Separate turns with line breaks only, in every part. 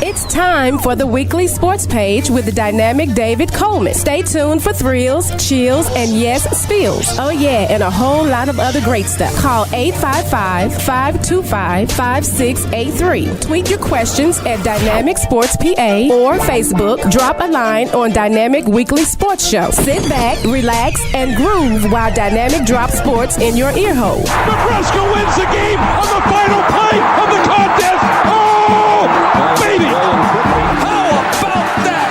It's time for the weekly sports page with the dynamic David Coleman. Stay tuned for thrills, chills, and yes, spills. Oh yeah, and a whole lot of other great stuff. Call 855-525-5683. Tweet your questions at Dynamic Sports PA or Facebook. Drop a line on Dynamic Weekly Sports Show. Sit back, relax, and groove while Dynamic drops sports in your ear hole.
Nebraska wins the game on the final play of the contest. Oh, baby! How about that?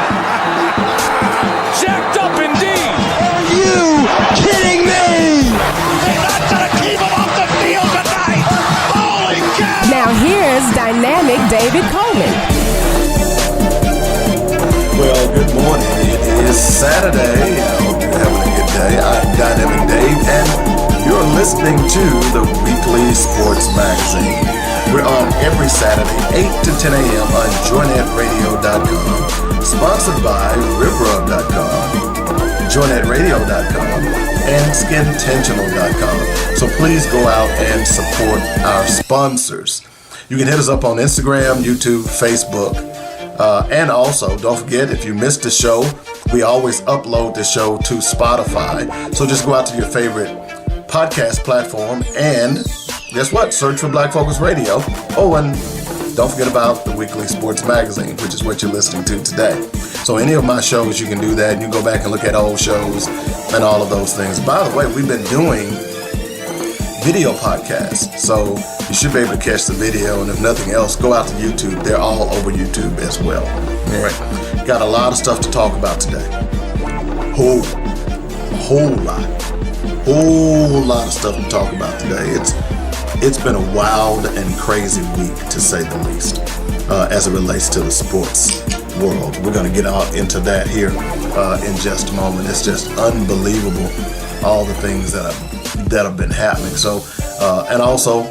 Jacked up indeed.
Are you kidding me?
They're not gonna keep him off the field tonight. Holy cow!
Now here's Dynamic David Coleman.
Well, good morning. It is Saturday. I hope you're having a good day. I'm Dynamic Dave, and you're listening to the Weekly Sports Magazine. We're on every Saturday, 8 to 10 a.m. on joynetradio.com, sponsored by rivrub.com, joynetradio.com, and skintentional.com. So please go out and support our sponsors. You can hit us up on Instagram, YouTube, Facebook, and also, don't forget, if you missed the show, we always upload the show to Spotify. So just go out to your favorite podcast platform and guess what? Search for Black Focus Radio. Oh, and don't forget about the Weekly Sports Magazine, which is what you're listening to today. So any of my shows, you can do that. You can go back and look at old shows and all of those things. By the way, we've been doing video podcasts, so you should be able to catch the video, and if nothing else, go out to YouTube. They're all over YouTube as well. All right, got a lot of stuff to talk about today. Whole lot of stuff to talk about today. It's been a wild and crazy week, to say the least, as it relates to the sports world. We're going to get out into that here in just a moment. It's just unbelievable, all the things that have been happening. So, and also,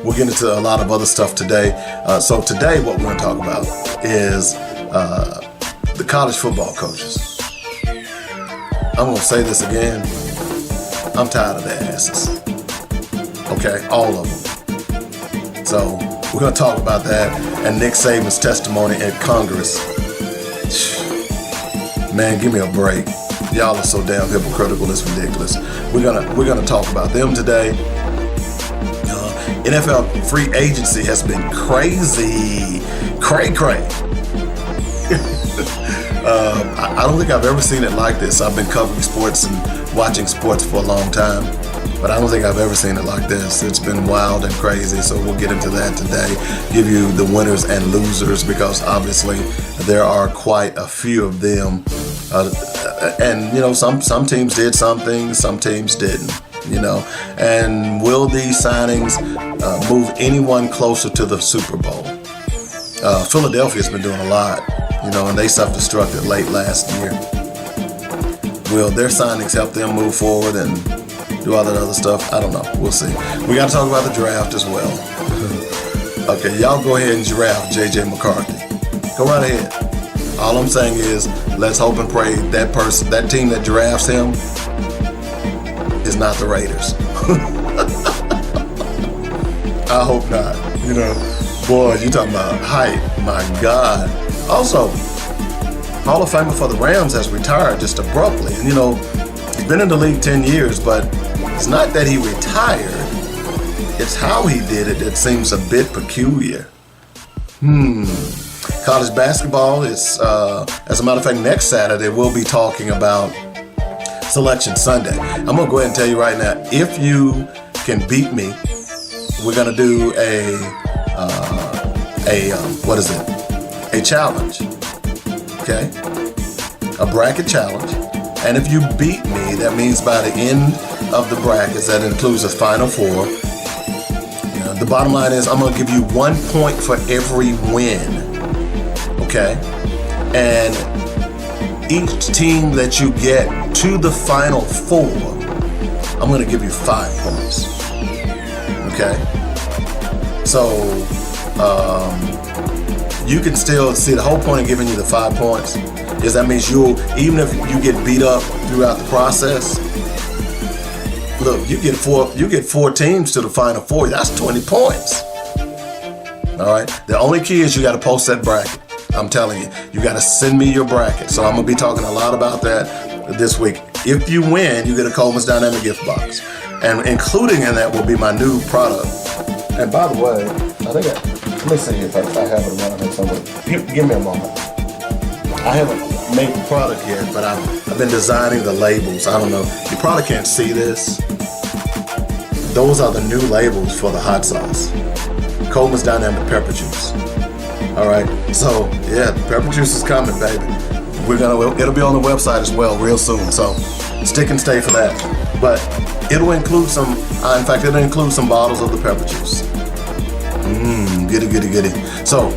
we'll get into a lot of other stuff today. So today, what we're going to talk about is the college football coaches. I'm going to say this again. I'm tired of their asses. Okay, all of them. So we're going to talk about that and Nick Saban's testimony at Congress. Man, give me a break. Y'all are so damn hypocritical, it's ridiculous. We're gonna talk about them today. NFL free agency has been crazy. Cray. I don't think I've ever seen it like this. I've been covering sports and watching sports for a long time, but I don't think I've ever seen it like this. It's been wild and crazy, so we'll get into that today. Give you the winners and losers, because obviously there are quite a few of them. And, you know, some teams did some things, some teams didn't, you know. And will these signings move anyone closer to the Super Bowl? Philadelphia's been doing a lot, you know, and they self-destructed late last year. Will their signings help them move forward and do all that other stuff? I don't know. We'll see. We got to talk about the draft as well. Okay, y'all go ahead and giraffe J.J. McCarthy. Go right ahead. All I'm saying is, let's hope and pray that team that drafts him is not the Raiders. I hope not. You know, boy, you talking about hype. My God. Also, Hall of Famer for the Rams has retired just abruptly. And, you know, he's been in the league 10 years, but it's not that he retired. It's how he did it that seems a bit peculiar. College basketball is, as a matter of fact, next Saturday we'll be talking about Selection Sunday. I'm going to go ahead and tell you right now, if you can beat me, we're going to do a challenge, okay? A bracket challenge. And if you beat me, that means by the end of the brackets, that includes the Final Four. You know, the bottom line is I'm going to give you 1 point for every win. Okay, and each team that you get to the Final Four, I'm going to give you 5 points. Okay, so you can still see the whole point of giving you the 5 points is that means even if you get beat up throughout the process, look, you get four teams to the Final Four. That's 20 points. All right. The only key is you got to post that bracket. I'm telling you, you got to send me your bracket. So I'm going to be talking a lot about that this week. If you win, you get a Coleman's Dynamic gift box. And including in that will be my new product. And by the way, let me see if I have it around here somewhere. Give me a moment. I haven't made the product yet, but I've been designing the labels. I don't know. You probably can't see this. Those are the new labels for the hot sauce. Coleman's Dynamic Pepper Juice. All right. So yeah, the pepper juice is coming, baby. It'll be on the website as well real soon. So stick and stay for that. But it'll include some. In fact, it'll include some bottles of the pepper juice. Goody. So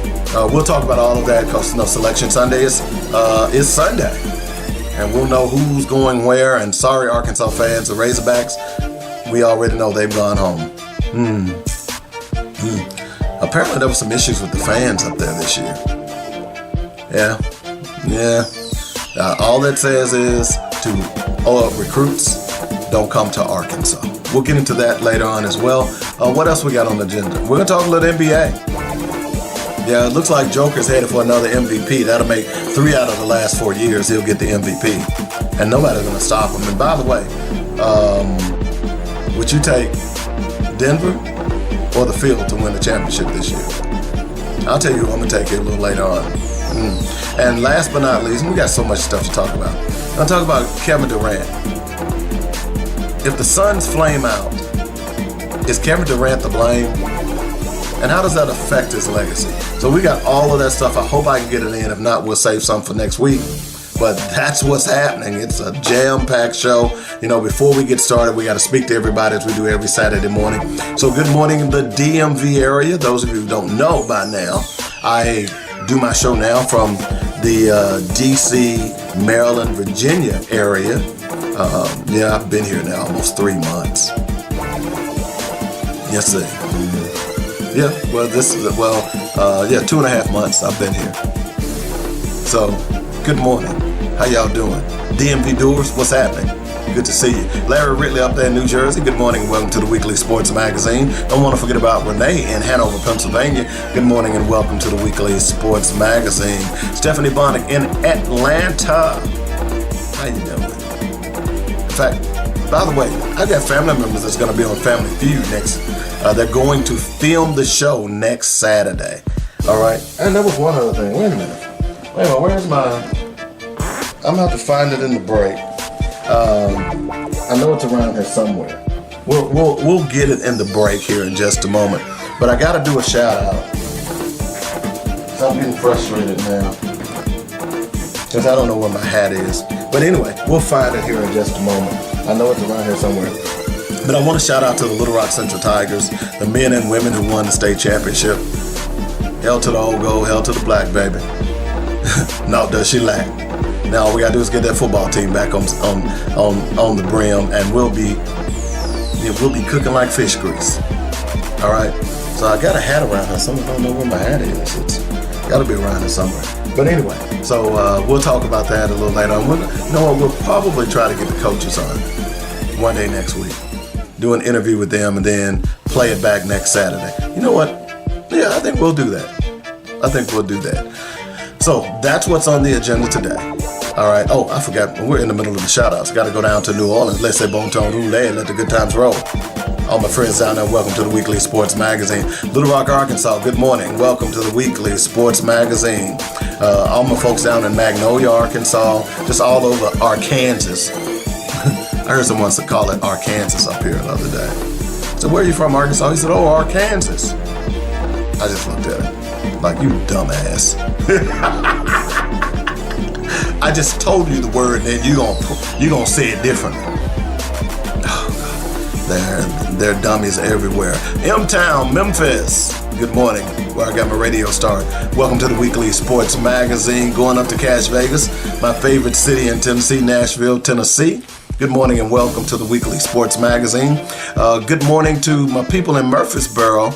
we'll talk about all of that because Selection Sunday is Sunday, and we'll know who's going where. And sorry, Arkansas fans, the Razorbacks, we already know they've gone home. Apparently there were some issues with the fans up there this year. Yeah. All that says is to recruits, don't come to Arkansas. We'll get into that later on as well. What else we got on the agenda? We're going to talk a little NBA. Yeah, it looks like Joker's headed for another MVP. That'll make 3 out of the last 4 years he'll get the MVP. And nobody's going to stop him. And by the way, would you take Denver or the field to win the championship this year? I'll tell you who I'm going to take here a little later on. And last but not least, we got so much stuff to talk about. I'll talk about Kevin Durant. If the Suns flame out, is Kevin Durant to blame? And how does that affect his legacy? So we got all of that stuff. I hope I can get it in. If not, we'll save some for next week. But that's what's happening. It's a jam-packed show. Before we get started, we got to speak to everybody as we do every Saturday morning. So good morning in the DMV area. Those of you who don't know by now, I do my show now from the D.C., Maryland, Virginia area. I've been here now almost 3 months. Yes, sir. 2.5 months I've been here. So, good morning. How y'all doing? DMV doers, what's happening? Good to see you. Larry Ridley up there in New Jersey. Good morning and welcome to the Weekly Sports Magazine. Don't want to forget about Renee in Hanover, Pennsylvania. Good morning and welcome to the Weekly Sports Magazine. Stephanie Bonnick in Atlanta. How you doing? In fact, by the way, I got family members that's going to be on Family Feud next. They're going to film the show next Saturday. All right. And there was one other thing. Wait a minute. Where's my? I'm going to have to find it in the break. I know it's around here somewhere. We'll get it in the break here in just a moment. But I got to do a shout out. So I'm getting frustrated now because I don't know where my hat is. But anyway, we'll find it here in just a moment. I know it's around here somewhere. But I want to shout out to the Little Rock Central Tigers, the men and women who won the state championship. Hell to the old gold, hell to the black, baby. No, does she lack? Now all we gotta do is get that football team back on the brim, and we'll be cooking like fish grease. All right. So I got a hat around here. Someone don't know where my hat is. It's got to be around here somewhere. But anyway, so we'll talk about that a little later on. We'll probably try to get the coaches on one day next week. Do an interview with them and then play it back next Saturday. You know what? Yeah, I think we'll do that. So that's what's on the agenda today. All right. Oh, I forgot. We're in the middle of the shout-outs. Got to go down to New Orleans. Let's say bon ton roulette. Let the good times roll. All my friends down there, welcome to the Weekly Sports Magazine. Little Rock, Arkansas, good morning. Welcome to the Weekly Sports Magazine. All my folks down in Magnolia, Arkansas, just all over Arkansas. I heard someone call it Arkansas up here the other day. So where are you from, Arkansas? He said, oh, Arkansas. I just looked at him like, you dumbass. I just told you the word and then you gonna say it differently. Oh, God. There are dummies everywhere. M-Town, Memphis. Good morning, where I got my radio start. Welcome to the Weekly Sports Magazine. Going up to Cash Vegas, my favorite city in Tennessee, Nashville, Tennessee. Good morning and welcome to the Weekly Sports Magazine. Good morning to my people in Murfreesboro.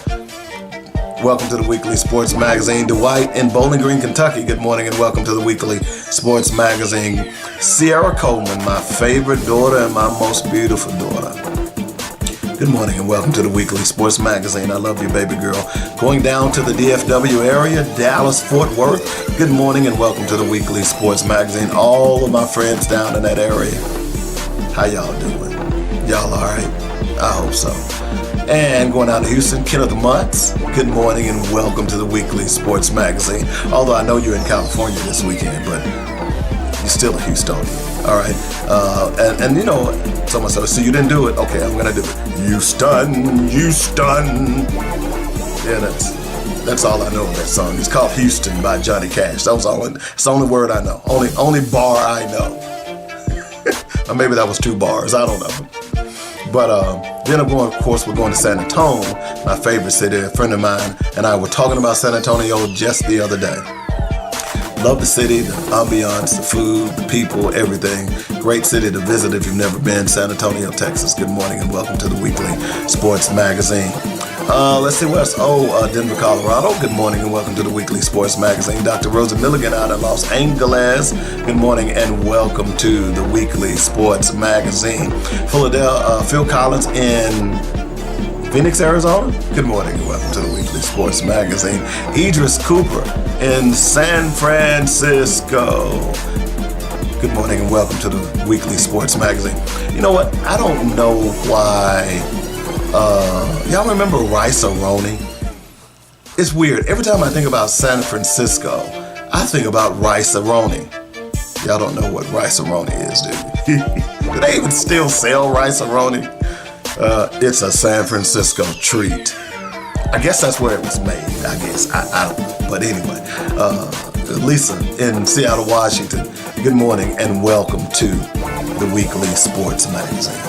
Welcome to the Weekly Sports Magazine. Dwight in Bowling Green, Kentucky. Good morning and welcome to the Weekly Sports Magazine. Sierra Coleman, my favorite daughter and my most beautiful daughter. Good morning and welcome to the Weekly Sports Magazine. I love you, baby girl. Going down to the DFW area, Dallas, Fort Worth. Good morning and welcome to the Weekly Sports Magazine. All of my friends down in that area. How y'all doing? Y'all all right? I hope so. And going down to Houston, Kenneth Muntz. Good morning and welcome to the Weekly Sports Magazine. Although I know you're in California this weekend, but you're still a Houstonian. All right. And you know, someone said, so you didn't do it. Okay, I'm going to do it. Houston, Houston. Yeah, that's all I know of that song. It's called Houston by Johnny Cash. It's the only word I know. Only bar I know. Or maybe that was 2 bars. I don't know. But then we're going to San Antonio, my favorite city. A friend of mine and I were talking about San Antonio just the other day. Love the city, the ambiance, the food, the people, everything. Great city to visit if you've never been. San Antonio, Texas. Good morning and welcome to the Weekly Sports Magazine. Let's see what else. Denver, Colorado. Good morning and welcome to the Weekly Sports Magazine. Dr. Rosa Milligan out in Los Angeles. Good morning and welcome to the Weekly Sports Magazine. Philadelphia, Phil Collins in Phoenix, Arizona. Good morning and welcome to the Weekly Sports Magazine. Idris Cooper in San Francisco. Good morning and welcome to the Weekly Sports Magazine. You know what? I don't know why. Y'all remember Rice-A-Roni? It's weird. Every time I think about San Francisco, I think about Rice-A-Roni. Y'all don't know what Rice-A-Roni is, do you? Do they even still sell Rice-A-Roni? It's a San Francisco treat. I guess that's where it was made, I guess. I don't know. But anyway, Lisa in Seattle, Washington, good morning and welcome to the Weekly Sports Magazine.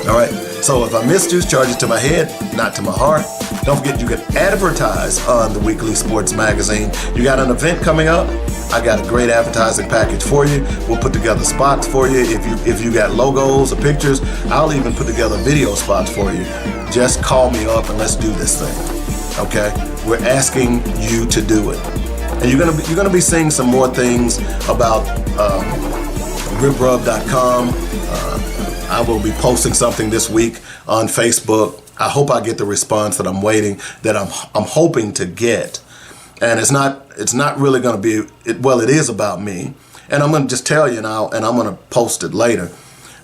All right, so if I missed you, charge it to my head, not to my heart. Don't forget you can advertise on the Weekly Sports Magazine. You got an event coming up? I got a great advertising package for you. We'll put together spots for you. If you got logos or pictures, I'll even put together video spots for you. Just call me up and let's do this thing. Okay? We're asking you to do it. And you're gonna be seeing some more things about ribrub.com. I will be posting something this week on Facebook. I hope I get the response that I'm waiting, that I'm hoping to get. And it's not really going to be, it is about me. And I'm going to just tell you now, and I'm going to post it later.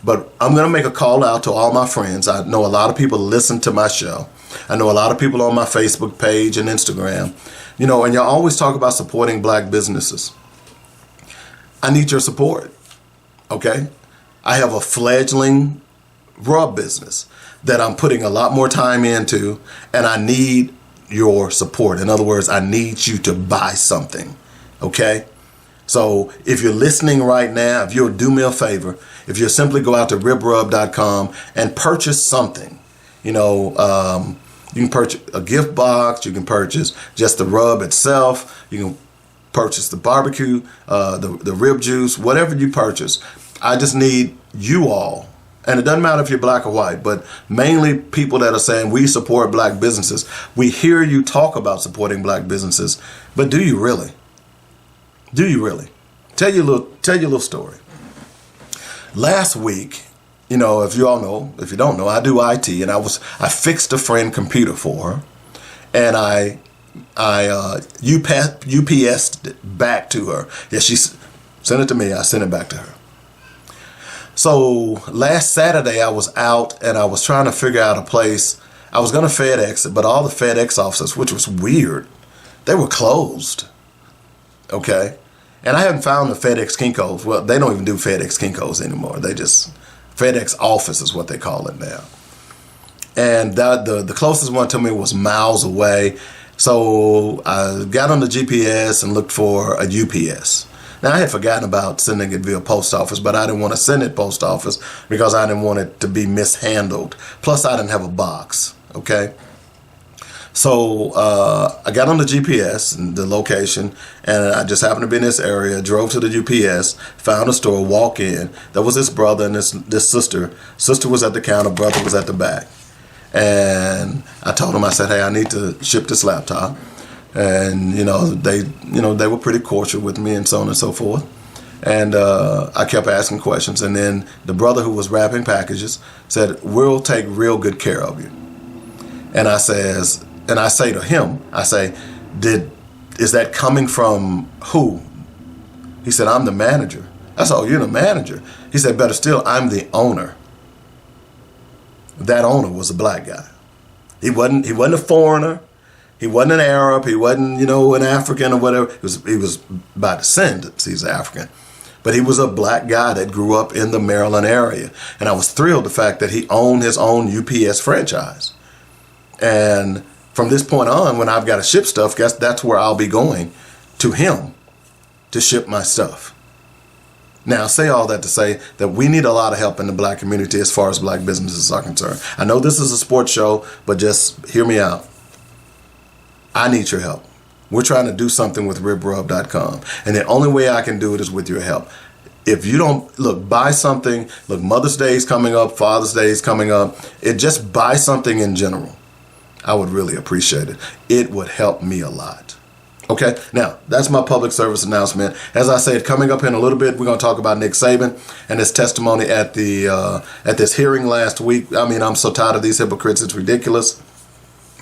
But I'm going to make a call out to all my friends. I know a lot of people listen to my show. I know a lot of people on my Facebook page and Instagram. You know, and y'all always talk about supporting black businesses. I need your support, okay? I have a fledgling rub business that I'm putting a lot more time into, and I need your support. In other words, I need you to buy something, okay? So if you're listening right now, if you'll do me a favor, if you'll simply go out to ribrub.com and purchase something, you know, you can purchase a gift box, you can purchase just the rub itself, you can purchase the barbecue, the rib juice, whatever you purchase. I just need you all. And it doesn't matter if you're black or white, but mainly people that are saying we support black businesses. We hear you talk about supporting black businesses, but do you really? Do you really? Tell you a little story. Last week, you know, if you all know, if you don't know, I do IT, and I fixed a friend computer for her, and I UPS'd it back to her. Yeah, she sent it to me. I sent it back to her. So last Saturday I was out and I was trying to figure out a place. I was going to FedEx it, but all the FedEx offices, which was weird, they were closed. Okay. And I hadn't found the FedEx Kinko's. Well, they don't even do FedEx Kinko's anymore. They just, FedEx office is what they call it now. And the closest one to me was miles away. So I got on the GPS and looked for a UPS. Now, I had forgotten about sending it via post office, but I didn't want to send it post office because I didn't want it to be mishandled. Plus, I didn't have a box, okay? So I got on the GPS and the location, and I just happened to be in this area, drove to the UPS, found a store, walk in. There was this brother and this sister. Sister was at the counter, brother was at the back. And I told him, I said, hey, I need to ship this laptop. And, they were pretty cordial with me and so on and so forth. And I kept asking questions. And then the brother who was wrapping packages said, "We'll take real good care of you." And I say to him, I say, is that coming from who? He said, "I'm the manager." I said, "Oh, you're the manager." He said, "Better still, I'm the owner." That owner was a black guy. He wasn't a foreigner. He wasn't an Arab. He wasn't, an African or whatever. He was by descendants. He's African. But he was a black guy that grew up in the Maryland area. And I was thrilled the fact that he owned his own UPS franchise. And from this point on, when I've got to ship stuff, guess that's where I'll be going, to him to ship my stuff. Now, I say all that to say that we need a lot of help in the black community as far as black businesses are concerned. I know this is a sports show, but just hear me out. I need your help. We're trying to do something with ribrub.com. And the only way I can do it is with your help. If you don't, buy something. Look, Mother's Day is coming up. Father's Day is coming up. Just buy something in general. I would really appreciate it. It would help me a lot. Okay, now that's my public service announcement. As I said, coming up in a little bit, we're going to talk about Nick Saban and his testimony at this hearing last week. I mean, I'm so tired of these hypocrites; it's ridiculous.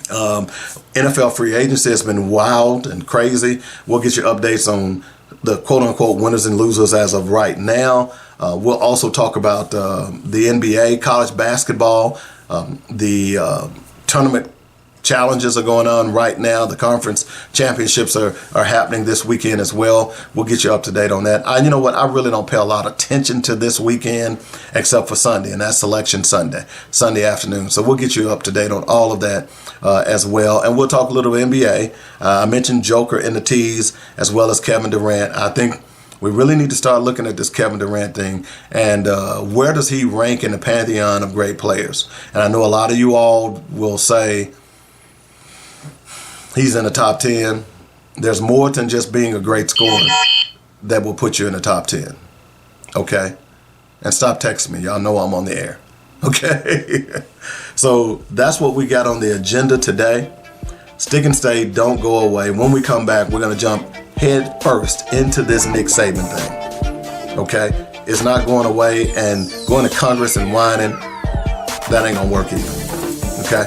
NFL free agency has been wild and crazy. We'll get you updates on the quote-unquote winners and losers as of right now. We'll also talk about the NBA, college basketball, the tournament challenges are going on right now. The conference championships are happening this weekend as well. We'll get you up to date on that. You know what? I really don't pay a lot of attention to this weekend except for Sunday, and that's Selection Sunday afternoon. So we'll get you up to date on all of that as well. And we'll talk a little NBA. I mentioned Joker in the tease as well as Kevin Durant. I think we really need to start looking at this Kevin Durant thing and where does he rank in the pantheon of great players? And I know a lot of you all will say, he's in the top 10. There's more than just being a great scorer that will put you in the top 10. Okay? And stop texting me. Y'all know I'm on the air. Okay? So that's what we got on the agenda today. Stick and stay. Don't go away. When we come back, we're going to jump head first into this Nick Saban thing. Okay? It's not going away, and going to Congress and whining, that ain't going to work either. Okay?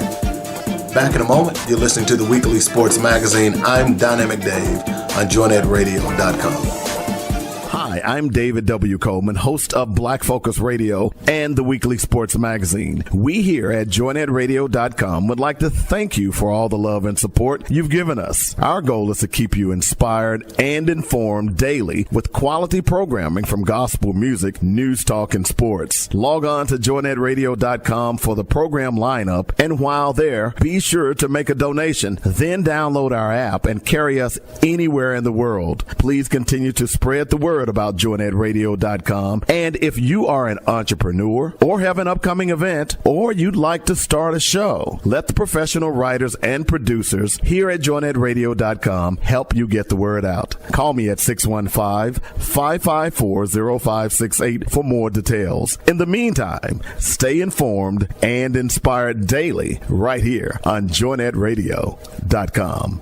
Back in a moment, you're listening to the Weekly Sports Magazine. I'm Dynamic Dave on JointEdRadio.com.
Hi, I'm David W. Coleman, host of Black Focus Radio and the Weekly Sports Magazine. We here at JointEdRadio.com would like to thank you for all the love and support you've given us. Our goal is to keep you inspired and informed daily with quality programming from gospel music, news, talk, and sports. Log on to JointEdRadio.com for the program lineup, and while there, be sure to make a donation. Then download our app and carry us anywhere in the world. Please continue to spread the word about JointEdRadio.com. And if you are an entrepreneur or have an upcoming event or you'd like to start a show, let the professional writers and producers here at JointEdRadio.com help you get the word out. Call me at 615-554-0568 for more details. In the meantime, stay informed and inspired daily right here on JointEdRadio.com.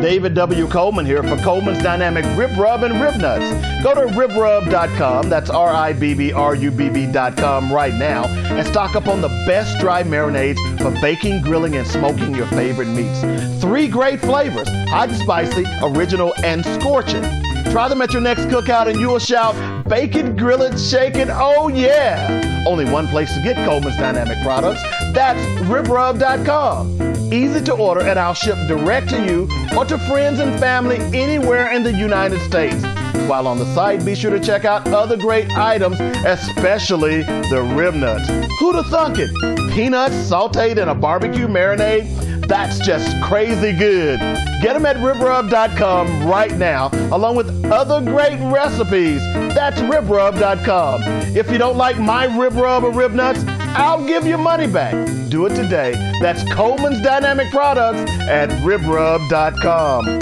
David W. Coleman here for Coleman's Dynamic Rib Rub and Rib Nuts. Go to ribrub.com, that's RIBBRUBB.com right now, and stock up on the best dry marinades for baking, grilling, and smoking your favorite meats. 3 great flavors, hot and spicy, original, and scorching. Try them at your next cookout and you'll shout, bake it, grill it, shake it, oh yeah! Only one place to get Coleman's Dynamic products, that's ribrub.com. Easy to order, and I'll ship direct to you or to friends and family anywhere in the United States. While on the site, be sure to check out other great items, especially the rib nuts. Who'd have thunk it? Peanuts sauteed in a barbecue marinade? That's just crazy good. Get them at ribrub.com right now, along with other great recipes. That's ribrub.com. If you don't like my rib rub or rib nuts, I'll give you money back. Do it today. That's Coleman's Dynamic Products at ribrub.com.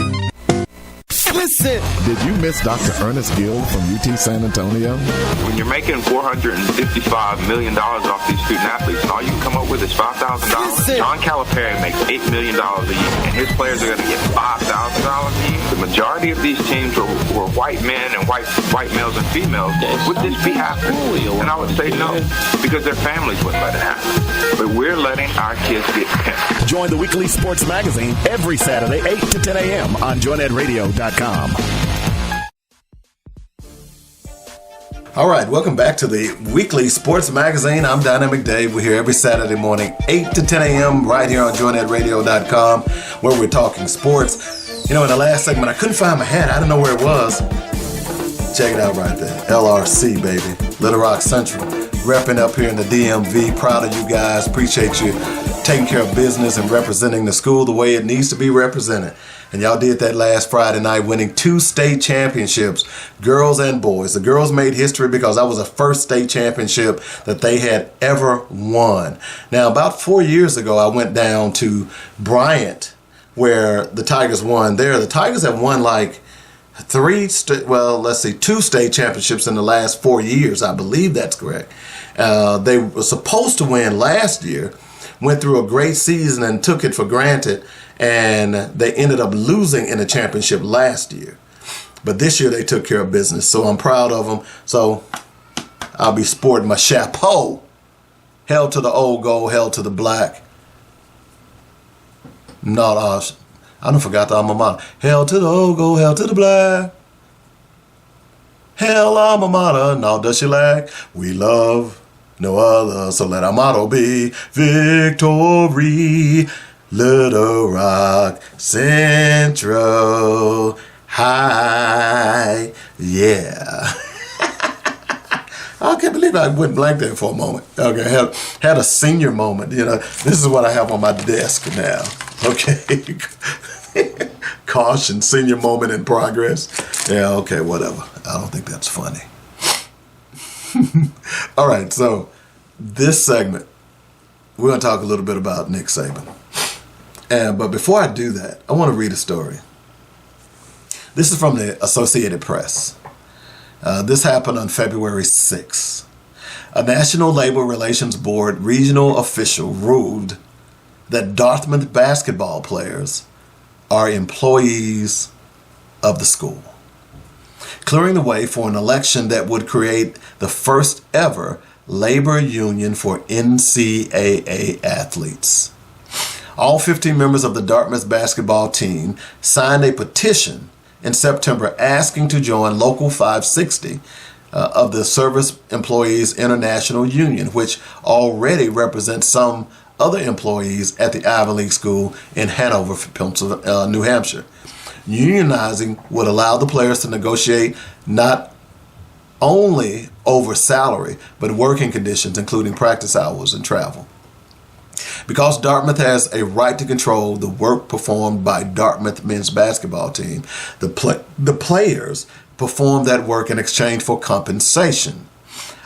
Listen.
Did you miss Dr. Ernest Gill from UT San Antonio?
When you're making $455 million off these student athletes and all you can come up with is $5,000, John Calipari makes $8 million a year, and his players are going to get $5,000 a year. The majority of these teams were white men and white males and females. Would this be happening? And I would say no, because their families wouldn't let it happen. But we're letting our kids get pimped.
Join the Weekly Sports Magazine every Saturday, 8 to 10 a.m. on joinetradio.com.
All right, welcome back to the Weekly Sports Magazine. I'm Dynamic Dave. We're here every Saturday morning, 8 to 10 a.m. right here on joinetradio.com, where we're talking sports. You know, in the last segment, I couldn't find my hat. I don't know where it was. Check it out right there. LRC, baby. Little Rock Central. Repping up here in the DMV. Proud of you guys. Appreciate you taking care of business and representing the school the way it needs to be represented. And y'all did that last Friday night, winning 2 state championships, girls and boys. The girls made history because that was the first state championship that they had ever won. Now, about 4 years ago, I went down to Bryant, where the Tigers won there. The Tigers have won like 2 state championships in the last 4 years. I believe that's correct. They were supposed to win last year, went through a great season and took it for granted, and they ended up losing in the championship last year. But this year they took care of business, so I'm proud of them. So I'll be sporting my chapeau. Hell to the old gold, hell to the black. Not us. I done forgot the alma mater. Hell to the old gold, hell to the black. Hell alma mater, now does she lack? We love no other, so let our motto be victory. Little Rock Central High. Yeah. I can't believe I went blank there for a moment. Okay, had a senior moment. You know, this is what I have on my desk now. Okay. Caution, senior moment in progress. Yeah, okay, whatever. I don't think that's funny. All right, so this segment, we're going to talk a little bit about Nick Saban. But before I do that, I want to read a story. This is from the Associated Press. This happened on February 6th. A National Labor Relations Board regional official ruled that Dartmouth basketball players are employees of the school, clearing the way for an election that would create the first ever labor union for NCAA athletes. All 15 members of the Dartmouth basketball team signed a petition in September asking to join Local 560 of the Service Employees International Union, which already represents some other employees at the Ivy League school in Hanover, New Hampshire. Unionizing would allow the players to negotiate not only over salary, but working conditions, including practice hours and travel. Because Dartmouth has a right to control the work performed by Dartmouth men's basketball team, the players perform that work in exchange for compensation.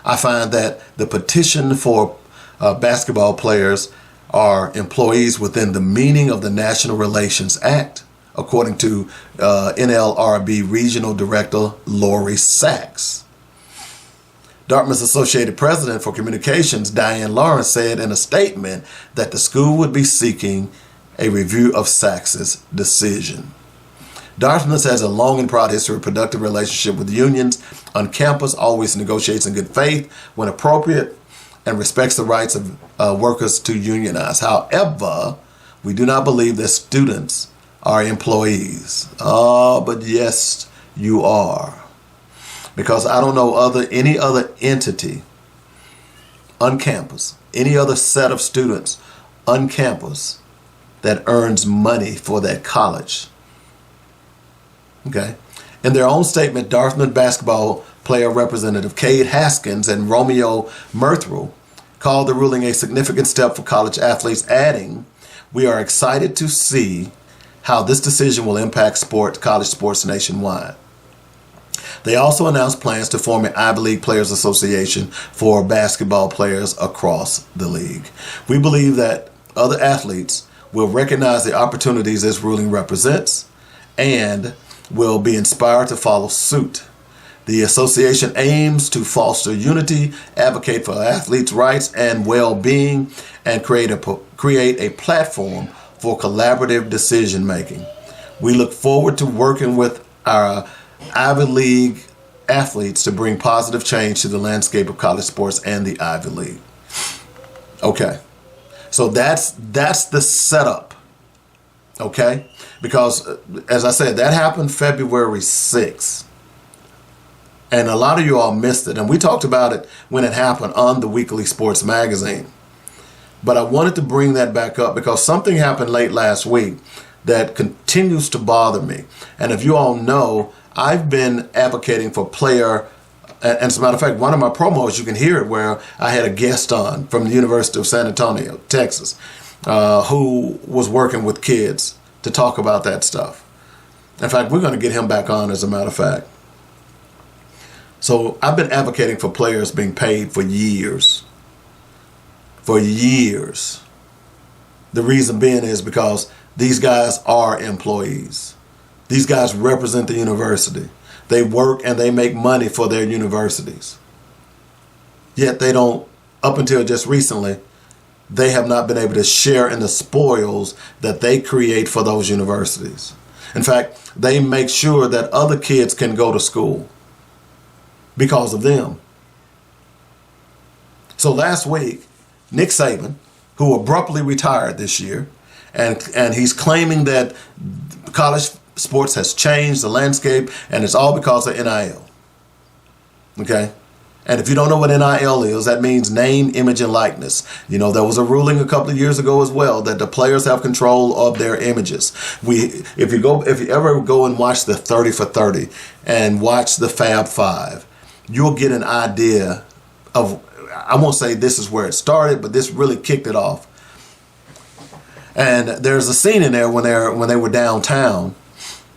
I find that the petition for basketball players are employees within the meaning of the National Relations Act, according to NLRB Regional Director Lori Sachs. Dartmouth's Associated President for Communications, Diane Lawrence, said in a statement that the school would be seeking a review of Sachs's decision. Dartmouth has a long and proud history of productive relationship with unions on campus, always negotiates in good faith when appropriate, and respects the rights of workers to unionize. However, we do not believe that students are employees. But yes, you are. Because I don't know any other entity on campus, any other set of students on campus that earns money for that college. Okay. In their own statement, Dartmouth basketball player representative Cade Haskins and Romeo Murthrell called the ruling a significant step for college athletes, adding, "We are excited to see how this decision will impact college sports nationwide." They also announced plans to form an Ivy League Players Association for basketball players across the league. We believe that other athletes will recognize the opportunities this ruling represents and will be inspired to follow suit. The association aims to foster unity, advocate for athletes' rights and well-being, and create a platform for collaborative decision-making. We look forward to working with our Ivy League athletes to bring positive change to the landscape of college sports and the Ivy League. Okay, so that's the setup, okay? Because, as I said, that happened February 6th. And a lot of you all missed it. And we talked about it when it happened on the Weekly Sports Magazine. But I wanted to bring that back up because something happened late last week that continues to bother me. And if you all know, I've been advocating for player, and as a matter of fact, one of my promos, you can hear it, where I had a guest on from the University of San Antonio, Texas, who was working with kids to talk about that stuff. In fact, we're going to get him back on, as a matter of fact. So I've been advocating for players being paid for years. For years. The reason being is because these guys are employees. These guys represent the university. They work and they make money for their universities. Yet they don't, up until just recently, they have not been able to share in the spoils that they create for those universities. In fact, they make sure that other kids can go to school because of them. So last week, Nick Saban, who abruptly retired this year, and he's claiming that college sports has changed the landscape, and it's all because of NIL. Okay? And if you don't know what NIL is, that means name, image, and likeness. You know, there was a ruling a couple of years ago as well that the players have control of their images. If you ever go and watch the 30 for 30 and watch the Fab Five, you'll get an idea of, I won't say this is where it started, but this really kicked it off. And there's a scene in there when they were downtown.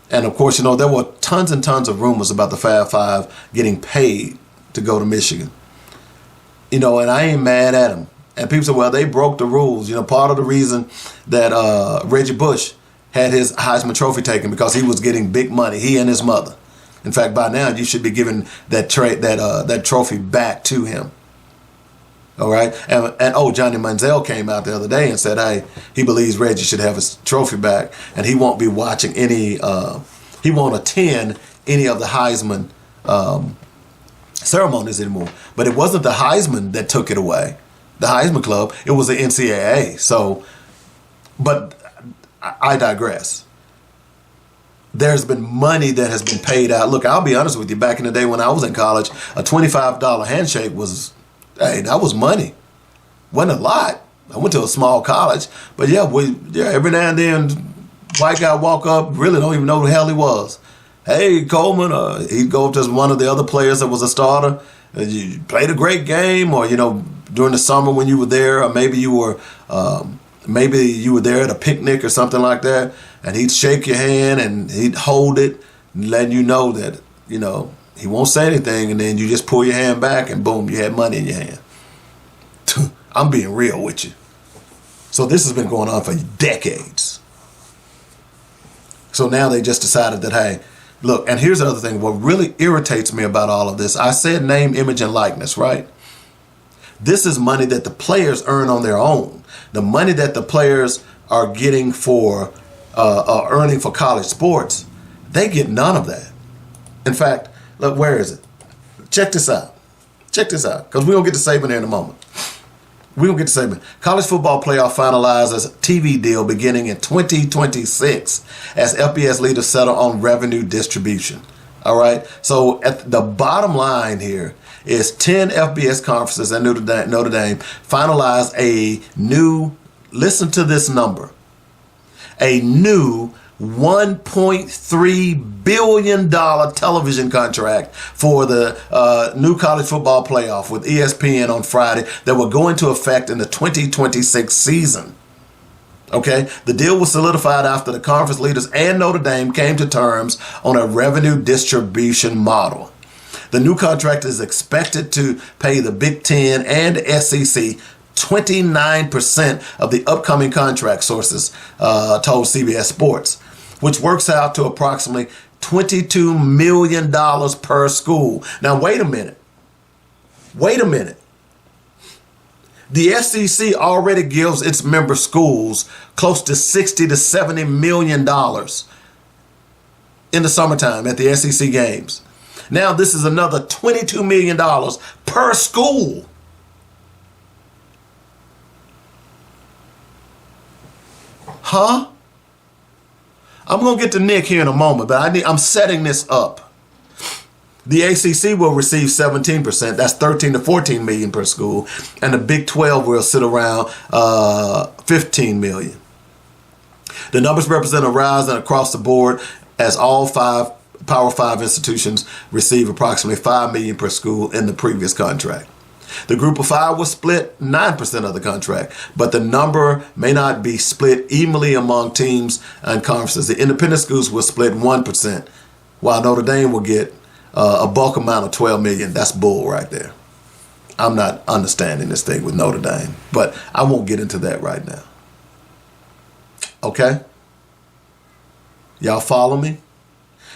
And of course, you know, there were tons and tons of rumors about the Fab Five getting paid to go to Michigan. You know, and I ain't mad at them. And people say, well, they broke the rules. You know, part of the reason that Reggie Bush had his Heisman Trophy taken because he was getting big money, he and his mother. In fact, by now, you should be giving that trophy back to him. All right? And Johnny Manziel came out the other day and said, hey, he believes Reggie should have his trophy back, and he won't be watching he won't attend any of the Heisman ceremonies anymore. But it wasn't the Heisman that took it away, the Heisman Club. It was the NCAA. So, but I digress. There's been money that has been paid out. Look, I'll be honest with you. Back in the day when I was in college, a $25 handshake was, hey, that was money. Wasn't a lot. I went to a small college, but every now and then, white guy walk up, really don't even know who the hell he was. Hey, Coleman, he'd go up to one of the other players that was a starter. You played a great game, or you know, during the summer when you were there, or maybe you were there at a picnic or something like that, and he'd shake your hand and he'd hold it, letting you know that, you know, he won't say anything, and then you just pull your hand back and boom, you had money in your hand. I'm being real with you. So this has been going on for decades. So now they just decided that, hey, look, and here's the other thing. What really irritates me about all of this, I said name, image, and likeness, right? This is money that the players earn on their own. The money that the players are getting for, earning for college sports, they get none of that. In fact, look, where is it? Check this out. Check this out, because we're going to get to Saban here in a moment. We're going to get to Saban. College football playoff finalizes TV deal beginning in 2026 as FBS leaders settle on revenue distribution. All right? So at the bottom line here is 10 FBS conferences and Notre Dame finalized a new, listen to this number, a new $1.3 billion television contract for the new college football playoff with ESPN on Friday that will go into effect in the 2026 season. Okay, the deal was solidified after the conference leaders and Notre Dame came to terms on a revenue distribution model. The new contract is expected to pay the Big Ten and SEC 29% of the upcoming contract, sources told CBS Sports, which works out to approximately $22 million per school. Now, wait a minute. The SEC already gives its member schools close to $60 to $70 million in the summertime at the SEC games. Now this is another $22 million per school. Huh? I'm going to get to Nick here in a moment, but I'm setting this up. The ACC will receive 17%. That's 13 to 14 million per school. And the Big 12 will sit around 15 million. The numbers represent a rise and across the board as all five Power 5 institutions receive approximately $5 million per school in the previous contract. The group of 5 was split 9% of the contract, but the number may not be split evenly among teams and conferences. The independent schools will split 1%, while Notre Dame will get a bulk amount of $12 million. That's bull right there. I'm not understanding this thing with Notre Dame, but I won't get into that right now. Okay? Y'all follow me?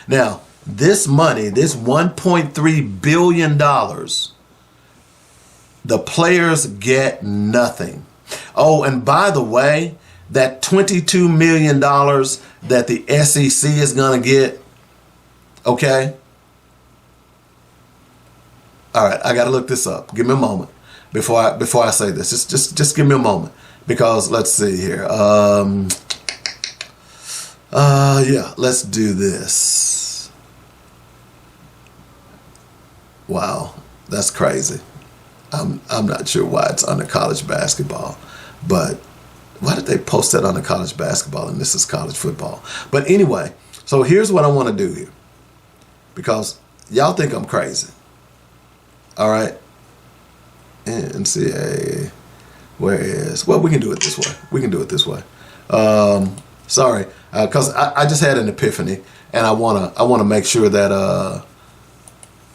Now, this money, this $1.3 billion, the players get nothing. Oh, and by the way, that $22 million that the SEC is going to get, okay? All right, I got to look this up. Give me a moment before I say this. Just give me a moment, because let's see here. Yeah, let's do this. Wow, that's crazy. I'm not sure why it's under college basketball, but why did they post that under college basketball and this is college football? But anyway, so here's what I want to do here, because y'all think I'm crazy. All right. NCAA, where is? Well, we can do it this way. Sorry, because I just had an epiphany, and I wanna make sure that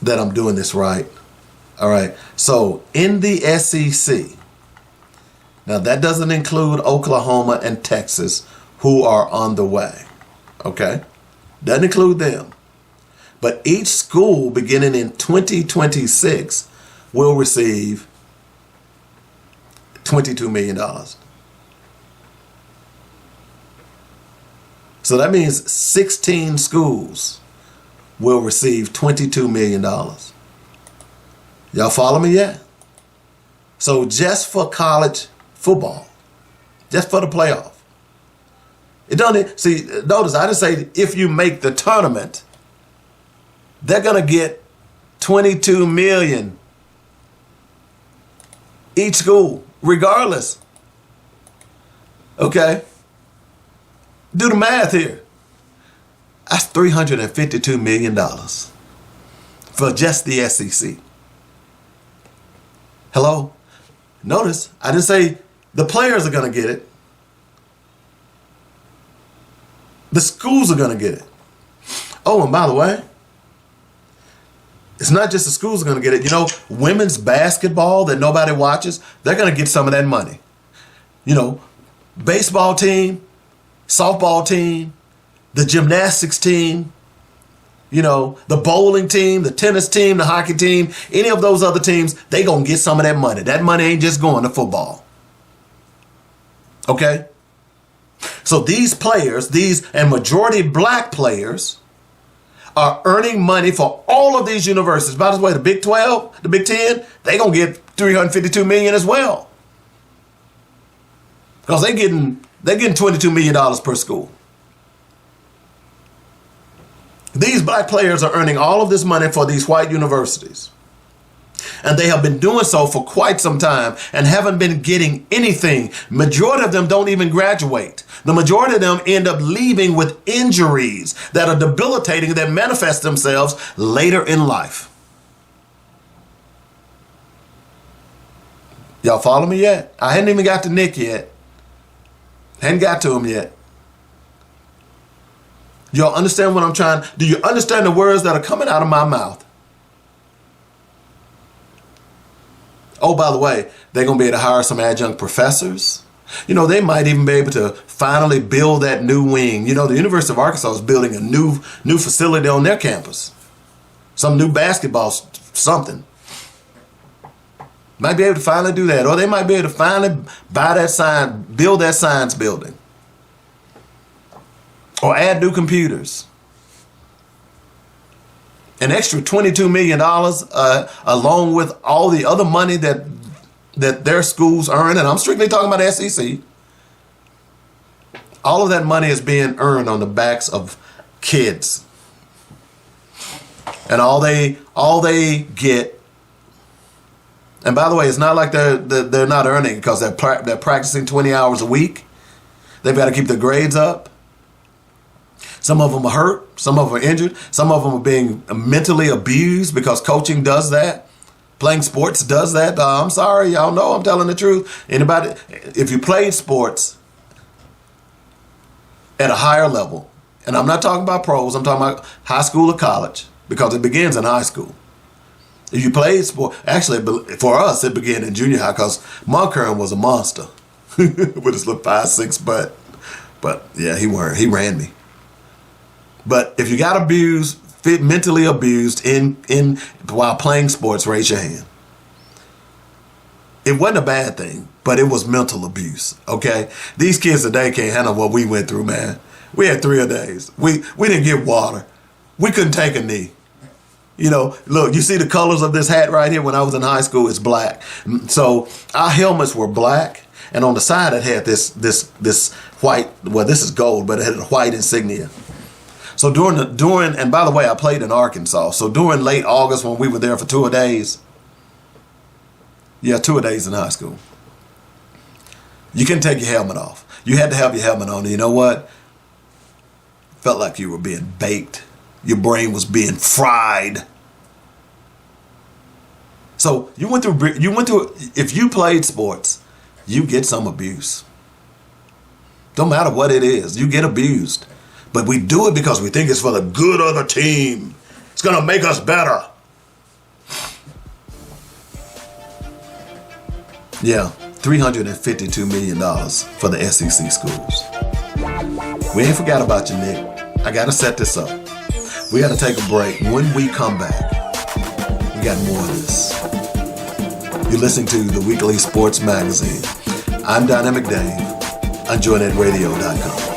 that I'm doing this right. All right. So in the SEC, now that doesn't include Oklahoma and Texas, who are on the way. Okay, doesn't include them. But each school beginning in 2026 will receive $22 million. So that means 16 schools will receive $22 million. Y'all follow me yet? So just for college football, just for the playoff. It doesn't, see, notice I didn't say if you make the tournament, they're going to get $22 million each school, regardless. Okay? Do the math here. That's $352 million for just the SEC. Hello? Notice, I didn't say the players are going to get it. The schools are going to get it. Oh, and by the way, it's not just the schools are going to get it. You know, women's basketball that nobody watches, they're going to get some of that money. You know, baseball team, softball team, the gymnastics team, you know, the bowling team, the tennis team, the hockey team, any of those other teams, they going to get some of that money. That money ain't just going to football. Okay? So these players, and majority black players, are earning money for all of these universities. By the way, the Big 12, the Big 10, they going to get $352 million as well. Because they're getting $22 million per school. These black players are earning all of this money for these white universities. And they have been doing so for quite some time and haven't been getting anything. Majority of them don't even graduate. The majority of them end up leaving with injuries that are debilitating, that manifest themselves later in life. Y'all follow me yet? I hadn't even got to Nick yet. Hadn't got to him yet. Y'all understand what I'm trying? Do you understand the words that are coming out of my mouth? Oh, by the way, they're going to be able to hire some adjunct professors. They might even be able to finally build that new wing. The University of Arkansas is building a new facility on their campus. Some new basketball something. Might be able to finally do that. Or they might be able to finally build that science building. Or add new computers. An extra $22 million along with all the other money that their schools earn, and I'm strictly talking about the SEC. All of that money is being earned on the backs of kids. And all they get, and by the way, it's not like they're not earning because they're practicing 20 hours a week. They've got to keep their grades up. Some of them are hurt. Some of them are injured. Some of them are being mentally abused because coaching does that. Playing sports does that. I'm sorry, y'all know I'm telling the truth. Anybody, if you played sports at a higher level, and I'm not talking about pros, I'm talking about high school or college, because it begins in high school. If you played sport, actually for us it began in junior high because Montcurran was a monster with his little 5'6" butt. But yeah, he ran me. But if you got abused, mentally abused in while playing sports, raise your hand. It wasn't a bad thing, but it was mental abuse. Okay, these kids today can't handle what we went through, man. We had 3-a-days. We didn't get water. We couldn't take a knee. Look, you see the colors of this hat right here. When I was in high school, it's black. So our helmets were black, and on the side it had this white. Well, this is gold, but it had a white insignia. So during and by the way, I played in Arkansas. So during late August when we were there for 2-a-days, 2-a-days in high school, you couldn't take your helmet off. You had to have your helmet on. And you know what? Felt like you were being baked. Your brain was being fried. So you went through. If you played sports, you get some abuse. Don't matter what it is, you get abused. But we do it because we think it's for the good of the team. It's going to make us better. Yeah, $352 million for the SEC schools. We ain't forgot about you, Nick. I got to set this up. We got to take a break. When we come back, we got more of this. You're listening to the Weekly Sports Magazine. I'm Dynamic Dave on JoyNetRadio.com.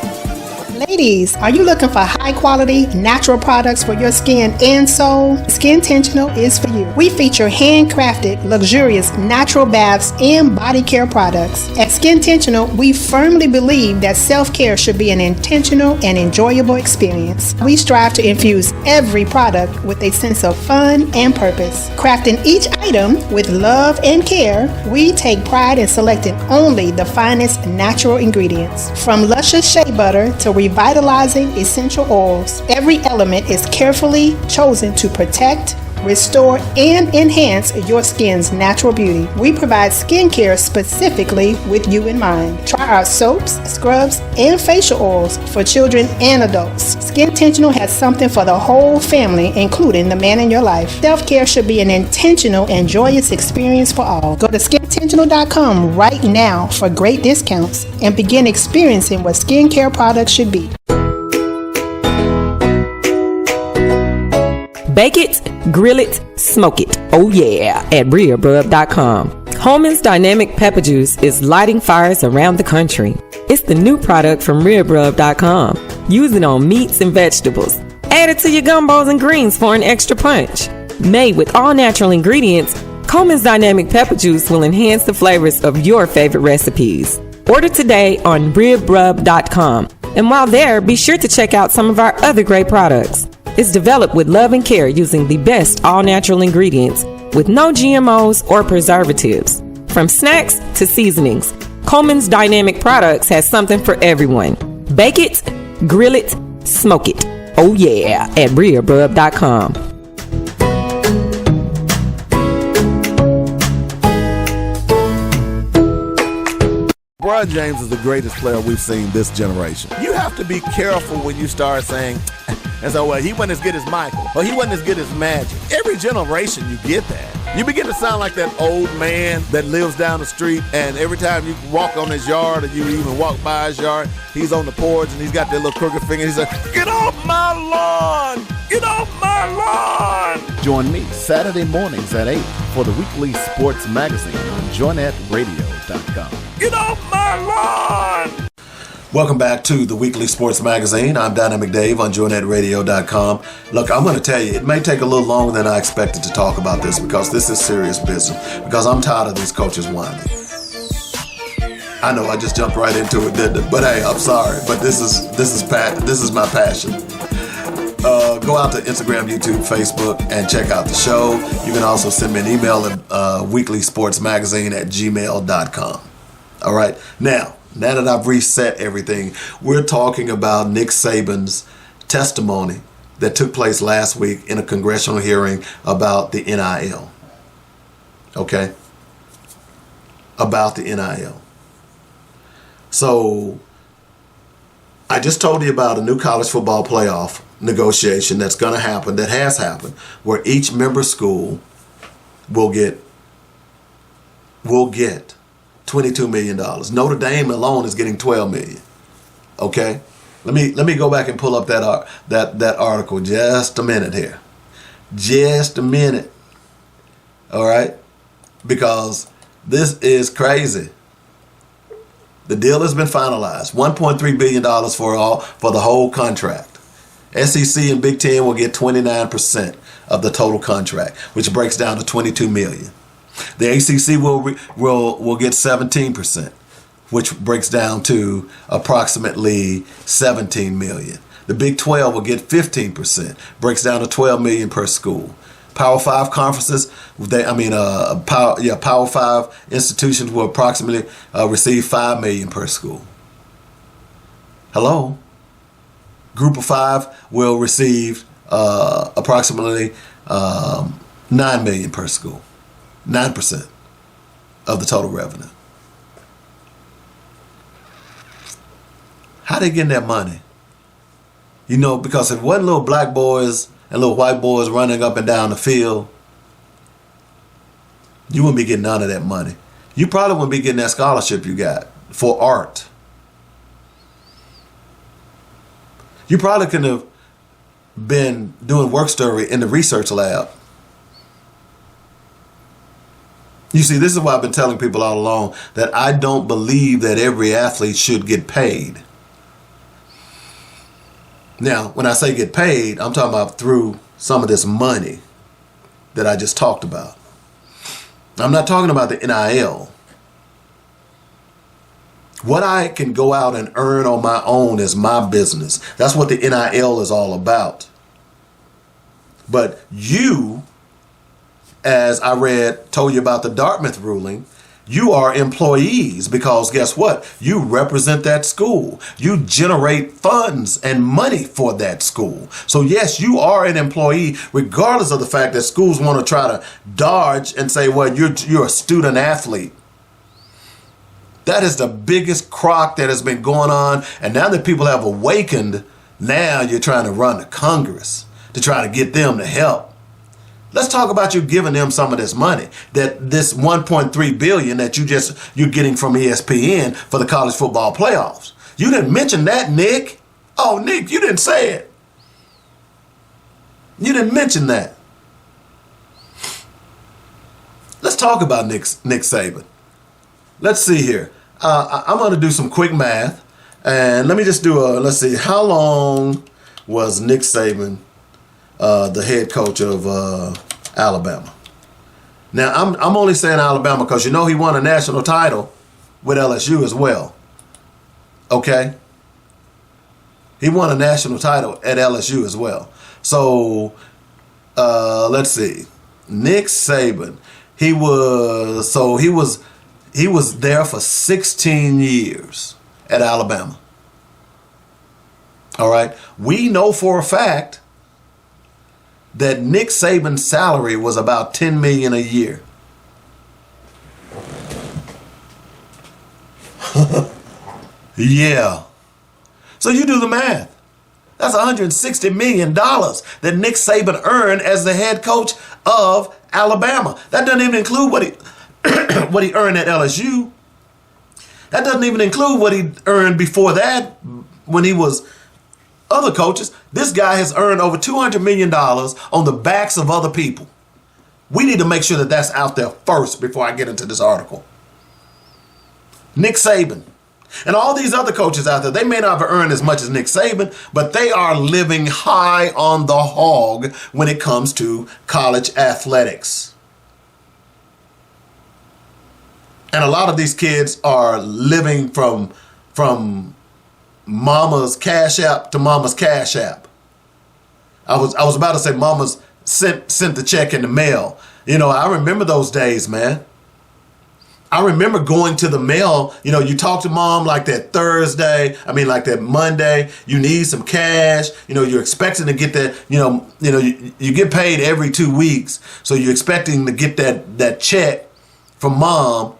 Ladies, are you looking for high quality, natural products for your skin and soul? Skintentional is for you. We feature handcrafted, luxurious, natural baths and body care products. At Skintentional, we firmly believe that self-care should be an intentional and enjoyable experience. We strive to infuse every product with a sense of fun and purpose. Crafting each item with love and care, we take pride in selecting only the finest natural ingredients. From luscious shea butter to revitalizing essential oils, every element is carefully chosen to protect, restore, and enhance your skin's natural beauty. We provide skincare specifically with you in mind. Try our soaps, scrubs, and facial oils for children and adults. Skintentional has something for the whole family, including the man in your life. Self-care should be an intentional and joyous experience for all. Go to skintentional.com right now for great discounts and begin experiencing what skincare products should be.
Bake it, grill it, smoke it. Oh yeah, at RealRub.com. Holman's Dynamic Pepper Juice is lighting fires around the country. It's the new product from RealRub.com. Use it on meats and vegetables. Add it to your gumbos and greens for an extra punch. Made with all natural ingredients, Coleman's Dynamic Pepper Juice will enhance the flavors of your favorite recipes. Order today on RealRub.com. And while there, be sure to check out some of our other great products. It's developed with love and care using the best all-natural ingredients with no GMOs or preservatives. From snacks to seasonings, Coleman's Dynamic Products has something for everyone. Bake it, grill it, smoke it. Oh yeah, at RealRub.com.
LeBron James is the greatest player we've seen this generation. You have to be careful when you start saying, and so he wasn't as good as Michael, or he wasn't as good as Magic. Every generation you get that. You begin to sound like that old man that lives down the street, and every time you walk on his yard or you even walk by his yard, he's on the porch and he's got that little crooked finger. He's like, "Get off my lawn! Get off my lawn!" Join me Saturday mornings at 8 for the weekly sports magazine on joinetradio.com. Get off my lawn!
Welcome back to the Weekly Sports Magazine. I'm Dynamic Dave on joinetradio.com. Look, I'm going to tell you, it may take a little longer than I expected to talk about this because this is serious business. Because I'm tired of these coaches whining. I know I just jumped right into it, didn't I? But hey, I'm sorry. But this is my passion. Go out to Instagram, YouTube, Facebook, and check out the show. You can also send me an email at weeklysportsmagazine@gmail.com. All right. Now that I've reset everything, we're talking about Nick Saban's testimony that took place last week in a congressional hearing about the NIL. Okay? About the NIL. So, I just told you about a new college football playoff negotiation that's going to happen, that has happened, where each member school will get $22 million. Notre Dame alone is getting $12 million. Okay? Let me go back and pull up that article just a minute here. Just a minute. All right? Because this is crazy. The deal has been finalized. $1.3 billion for the whole contract. SEC and Big Ten will get 29% of the total contract, which breaks down to $22 million. The ACC will get 17%, which breaks down to approximately $17 million. The Big 12 will get 15%, breaks down to $12 million per school. Power 5 conferences, Power 5 institutions will approximately receive $5 million per school. Hello? Group of 5 will receive approximately $9 million per school. 9% of the total revenue. How they getting that money? You know, because if it wasn't little black boys and little white boys running up and down the field, you wouldn't be getting none of that money. You probably wouldn't be getting that scholarship you got for art. You probably couldn't have been doing work study in the research lab. You see, this is why I've been telling people all along that I don't believe that every athlete should get paid. Now, when I say get paid, I'm talking about through some of this money that I just talked about. I'm not talking about the NIL. What I can go out and earn on my own is my business. That's what the NIL is all about. But you, as I told you about the Dartmouth ruling, you are employees because guess what? You represent that school. You generate funds and money for that school. So yes, you are an employee regardless of the fact that schools want to try to dodge and say, well, you're a student athlete. That is the biggest crock that has been going on. And now that people have awakened, now you're trying to run to Congress to try to get them to help. Let's talk about you giving them some of this money, that this $1.3 billion that you're getting from ESPN for the college football playoffs. You didn't mention that, Nick. Oh, Nick, you didn't say it. You didn't mention that. Let's talk about Nick Saban. Let's see here. I'm going to do some quick math, and let me just let's see. How long was Nick Saban the head coach of Alabama? Now, I'm only saying Alabama because you know he won a national title with LSU as well. Okay? He won a national title at LSU as well. So, let's see. Nick Saban, he was there for 16 years at Alabama. All right? We know for a fact that Nick Saban's salary was about $10 million a year. Yeah. So you do the math. That's $160 million that Nick Saban earned as the head coach of Alabama. That doesn't even include what he what he earned at LSU. That doesn't even include what he earned before that when he was other coaches. This guy has earned over $200 million on the backs of other people. We need to make sure that that's out there first before I get into this article. Nick Saban and all these other coaches out there, they may not have earned as much as Nick Saban, but they are living high on the hog when it comes to college athletics. And a lot of these kids are living from mama's cash app to mama's cash app. I was about to say mama's sent the check in the mail. You know, I remember those days, man. I remember going to the mail. You know, you talk to mom like that like that Monday, you need some cash. You know, you're expecting to get that, you get paid every 2 weeks. So you're expecting to get that check from mom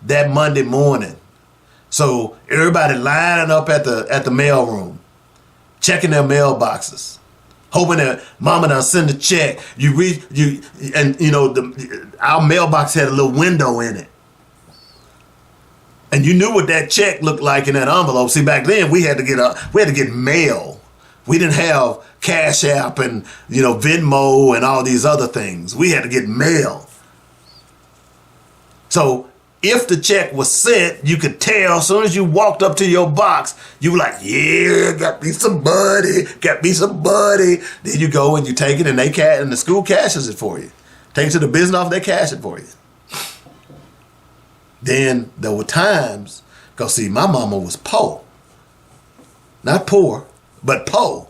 that Monday morning. So everybody lining up at the mail room, checking their mailboxes, hoping that mama done send a check. Our mailbox had a little window in it. And you knew what that check looked like in that envelope. See, back then we had to get mail. We didn't have Cash App and Venmo and all these other things. We had to get mail. So if the check was sent, you could tell as soon as you walked up to your box, you were like, yeah, got me some money. Then you go and you take it and and the school cashes it for you. Take it to the business office, they cash it for you. Then there were times, because see, my mama was poor. Not poor, but poor.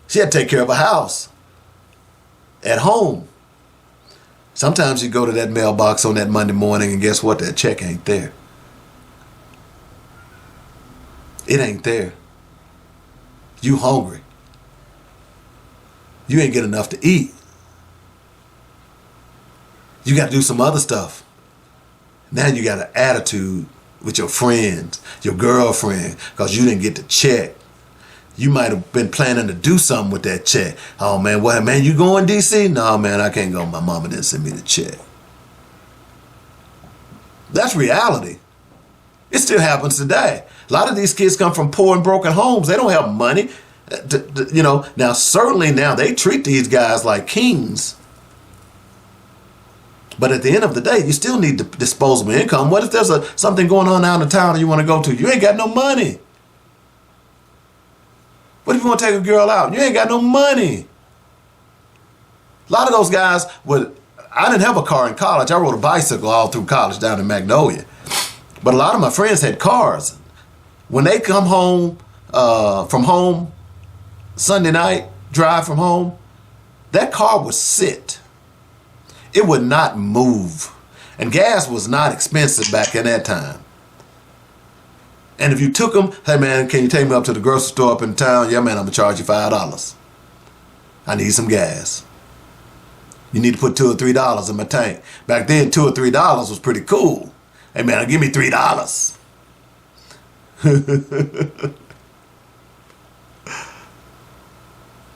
She had to take care of a house at home. Sometimes you go to that mailbox on that Monday morning and guess what? That check ain't there. It ain't there. You hungry. You ain't get enough to eat. You got to do some other stuff. Now you got an attitude with your friends, your girlfriend, because you didn't get the check. You might have been planning to do something with that check. Oh, man, what, man, you going D.C.? No, man, I can't go. My mama didn't send me the check. That's reality. It still happens today. A lot of these kids come from poor and broken homes. They don't have money. Now, certainly now they treat these guys like kings. But at the end of the day, you still need the disposable income. What if there's something going on out in the town that you want to go to? You ain't got no money. What if you want to take a girl out? You ain't got no money. A lot of those guys I didn't have a car in college. I rode a bicycle all through college down in Magnolia. But a lot of my friends had cars. When they come home from home Sunday night, drive from home, that car would sit. It would not move. And gas was not expensive back in that time. And if you took them, hey man, can you take me up to the grocery store up in town? Yeah man, I'm gonna charge you $5. I need some gas. You need to put $2 or $3 in my tank. Back then, $2 or $3 was pretty cool. Hey man, give me $3.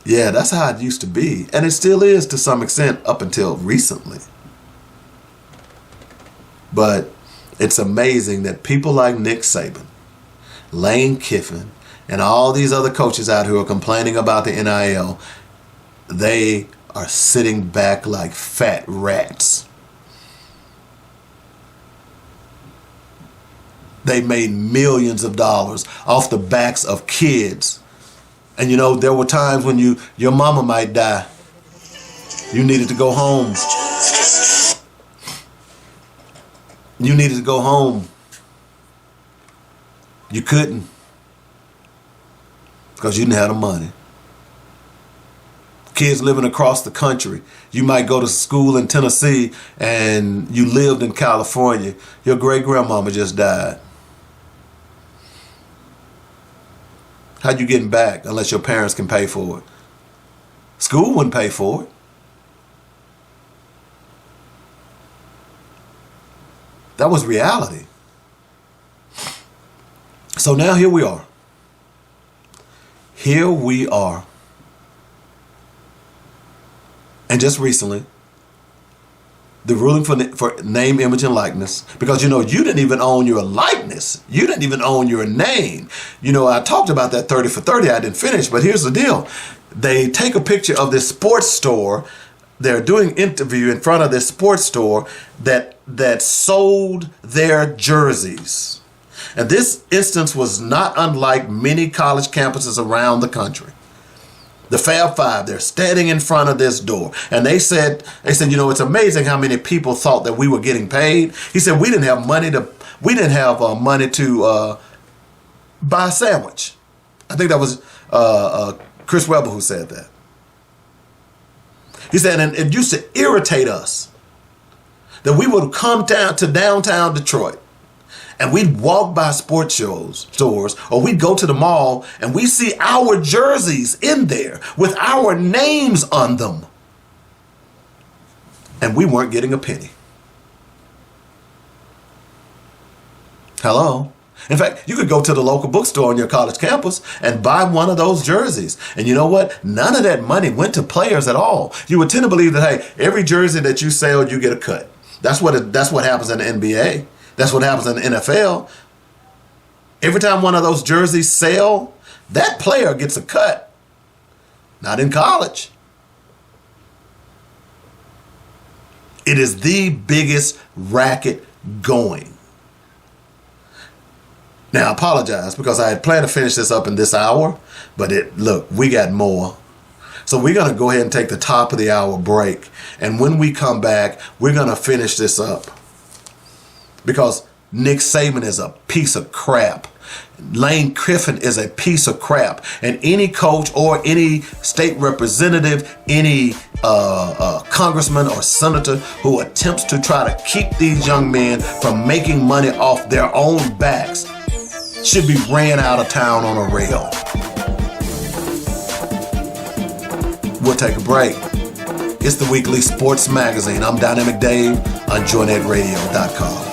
Yeah, that's how it used to be. And it still is to some extent up until recently. But it's amazing that people like Nick Saban, Lane Kiffin, and all these other coaches out who are complaining about the NIL, they are sitting back like fat rats. They made millions of dollars off the backs of kids. And there were times when your mama might die. You needed to go home. You needed to go home. You couldn't. Because you didn't have the money. Kids living across the country. You might go to school in Tennessee and you lived in California. Your great-grandmama just died. How you getting back unless your parents can pay for it? School wouldn't pay for it. That was reality. So now here we are. Here we are. And just recently, The ruling for name, image, and likeness. Because, you didn't even own your likeness. You didn't even own your name. I talked about that 30 for 30. I didn't finish, but here's the deal. They take a picture of this sports store. They're doing an interview in front of this sports store that sold their jerseys. And this instance was not unlike many college campuses around the country. The Fab Five, they're standing in front of this door. And they said, it's amazing how many people thought that we were getting paid. He said, we didn't have money to buy a sandwich. I think that was Chris Webber who said that. He said, and it used to irritate us that we would come down to downtown Detroit and we'd walk by sports stores, or we'd go to the mall and we see our jerseys in there with our names on them. And we weren't getting a penny. Hello? In fact, you could go to the local bookstore on your college campus and buy one of those jerseys. And you know what? None of that money went to players at all. You would tend to believe that, hey, every jersey that you sell, you get a cut. That's what happens in the NBA. That's what happens in the NFL. Every time one of those jerseys sell, that player gets a cut. Not in college. It is the biggest racket going. Now, I apologize because I had planned to finish this up in this hour, but we got more. So we're going to go ahead and take the top of the hour break. And when we come back, we're going to finish this up. Because Nick Saban is a piece of crap. Lane Kiffin is a piece of crap. And any coach or any state representative, any congressman or senator who attempts to try to keep these young men from making money off their own backs should be ran out of town on a rail. We'll take a break. It's the weekly sports magazine. I'm Dynamic Dave on joinnetradio.com.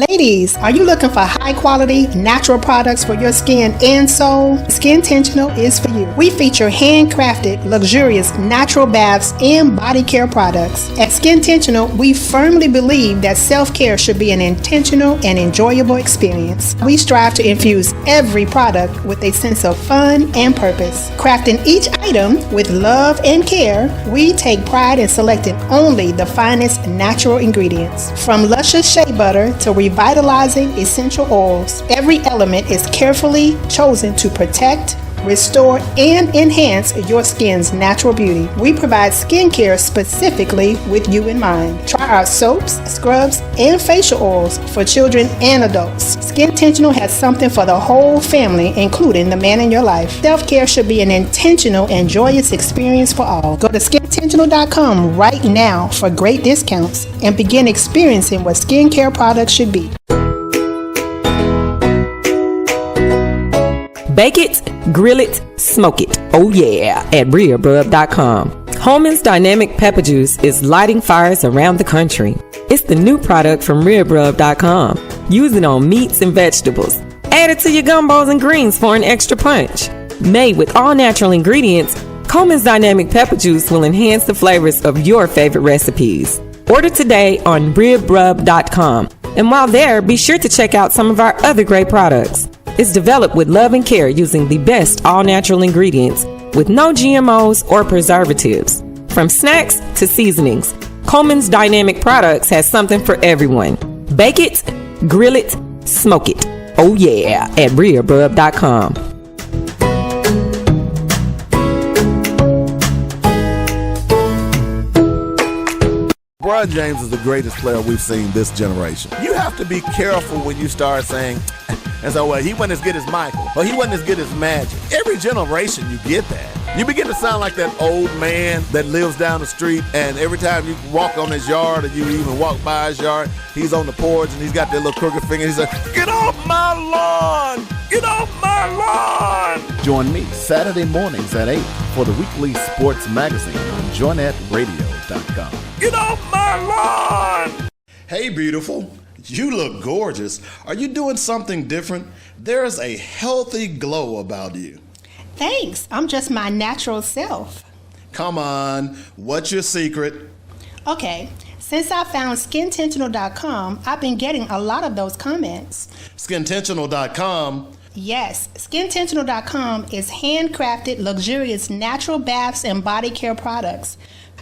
Ladies, are you looking for high quality, natural products for your skin and soul? Skintentional is for you. We feature handcrafted, luxurious, natural baths and body care products. At Skintentional, we firmly believe that self-care should be an intentional and enjoyable experience. We strive to infuse every product with a sense of fun and purpose. Crafting each item with love and care, we take pride in selecting only the finest natural ingredients. From luscious shea butter to revitalizing essential oils, every element is carefully chosen to protect, restore, and enhance your skin's natural beauty. We provide skincare specifically with you in mind. Try our soaps, scrubs, and facial oils for children and adults. Skintentional has something for the whole family, including the man in your life. Self-care should be an intentional and joyous experience for all. Go to skintentional.com right now for great discounts and begin experiencing what skincare products should be.
Bake it, grill it, smoke it. Oh yeah, at BreaRub.com. Holman's Dynamic Pepper Juice is lighting fires around the country. It's the new product from RealBrub.com. Use it on meats and vegetables. Add it to your gumbos and greens for an extra punch. Made with all natural ingredients, Holman's Dynamic Pepper Juice will enhance the flavors of your favorite recipes. Order today on RealBrub.com. And while there, be sure to check out some of our other great products. It's developed with love and care using the best all-natural ingredients with no GMOs or preservatives. From snacks to seasonings, Coleman's Dynamic Products has something for everyone. Bake it, grill it, smoke it. Oh yeah, at BreaRub.com.
LeBron James is the greatest player we've seen this generation. You have to be careful when you start saying, and so he wasn't as good as Michael, or he wasn't as good as Magic. Every generation you get that. You begin to sound like that old man that lives down the street, and every time you walk on his yard or you even walk by his yard, he's on the porch and he's got that little crooked finger. He's like, "Get off my lawn! Get off my lawn!" Join me Saturday mornings at 8 for the weekly sports magazine on joinnetradio.com. Get off my lawn!
Hey, beautiful. You look gorgeous. Are you doing something different? There's a healthy glow about you.
Thanks. I'm just my natural self.
Come on. What's your secret?
Okay. Since I found skintentional.com, I've been getting a lot of those comments.
Skintentional.com?
Yes, skintentional.com is handcrafted, luxurious natural baths and body care products.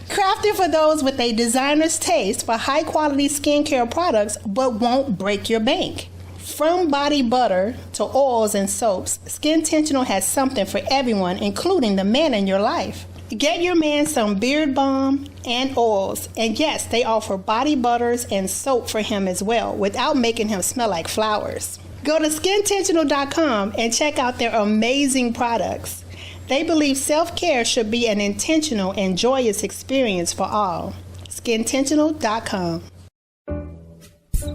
Crafted for those with a designer's taste for high-quality skincare products but won't break your bank. From body butter to oils and soaps, Skintentional has something for everyone, including the man in your life. Get your man some beard balm and oils, and yes, they offer body butters and soap for him as well, without making him smell like flowers. Go to skintentional.com and check out their amazing products. They believe self-care should be an intentional and joyous experience for all. Skintentional.com.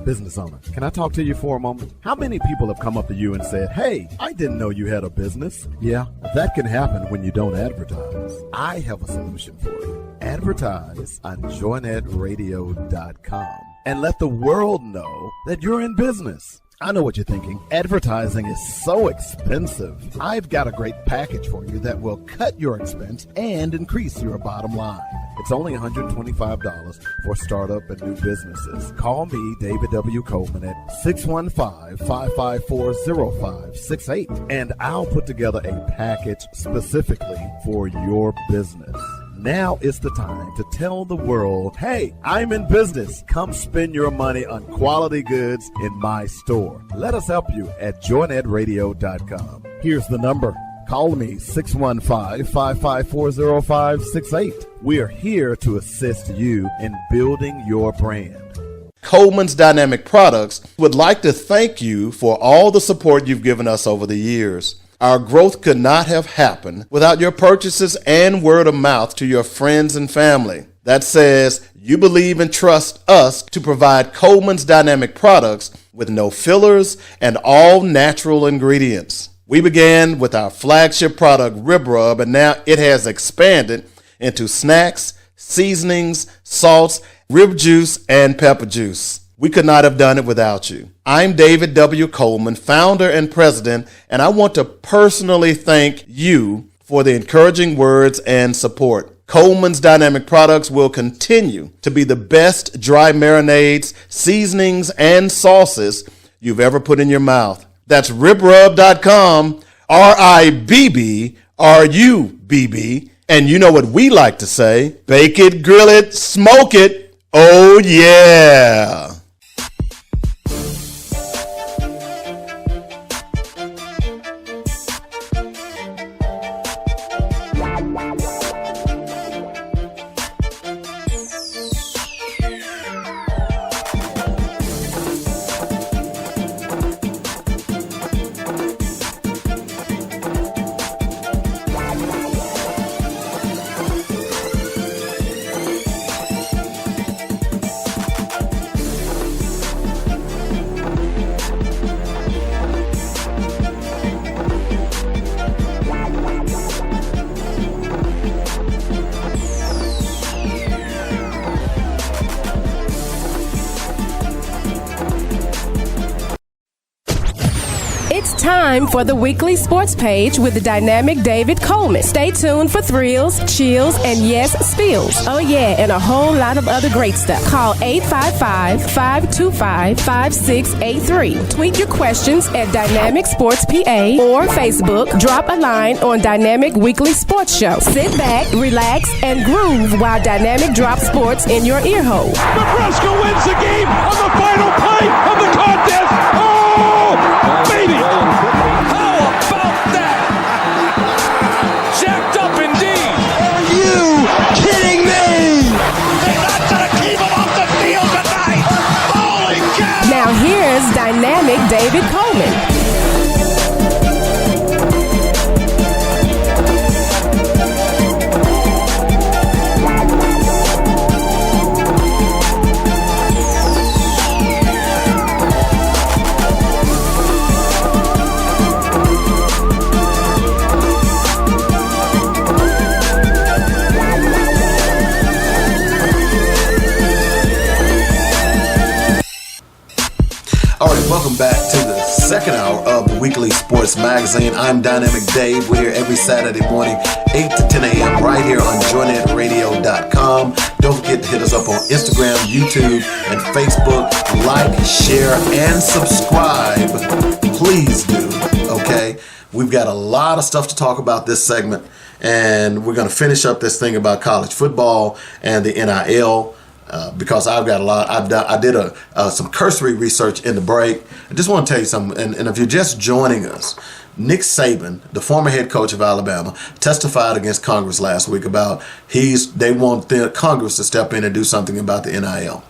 Business owner, can I talk to you for a moment? How many people have come up to you and said, hey, I didn't know you had a business? Yeah, that can happen when you don't advertise. I have a solution for you. Advertise on joinetradio.com and let the world know that you're in business. I know what you're thinking. Advertising is so expensive. I've got a great package for you that will cut your expense and increase your bottom line. It's only $125 for startup and new businesses. Call me, David W. Coleman, at 615-554-0568, and I'll put together a package specifically for your business. Now is the time to tell the world, hey, I'm in business. Come spend your money on quality goods in my store. Let us help you at joinetradio.com. Here's the number. Call me, 615-554-0568. We are here to assist you in building your brand.
Coleman's Dynamic Products would like to thank you for all the support you've given us over the years. Our growth could not have happened without your purchases and word of mouth to your friends and family. That says you believe and trust us to provide Coleman's Dynamic Products with no fillers and all natural ingredients. We began with our flagship product, Rib Rub, and now it has expanded into snacks, seasonings, salts, rib juice, and pepper juice. We could not have done it without you. I'm David W. Coleman, founder and president, and I want to personally thank you for the encouraging words and support. Coleman's Dynamic Products will continue to be the best dry marinades, seasonings, and sauces you've ever put in your mouth. That's ribrub.com, RIBBRUBB, and you know what we like to say, bake it, grill it, smoke it, oh yeah.
Time for the weekly sports page with the dynamic David Coleman. Stay tuned for thrills, chills, and yes, spills. Oh yeah, and a whole lot of other great stuff. Call 855-525-5683. Tweet your questions at Dynamic Sports PA or Facebook. Drop a line on Dynamic Weekly Sports Show. Sit back, relax, and groove while Dynamic drops sports in your ear hole.
Nebraska wins the game on the final play of the contest. Oh, baby! How about that? Jacked up indeed.
Are you kidding me?
They're not gonna keep him off the field tonight. Holy cow!
Now here's dynamic David Coleman.
Welcome back to the second second hour of the Weekly Sports Magazine. I'm Dynamic Dave. We're here every Saturday morning, 8 to 10 a.m. right here on joinetradio.com. Don't forget to hit us up on Instagram, YouTube, and Facebook. Like, share, and subscribe. Please do, okay? We've got a lot of stuff to talk about this segment, and we're going to finish up this thing about college football and the NIL. Because I've got a lot. I did some cursory research in the break. I just want to tell you something. And if you're just joining us, Nick Saban, the former head coach of Alabama, testified against Congress last week about they want Congress to step in and do something about the NIL.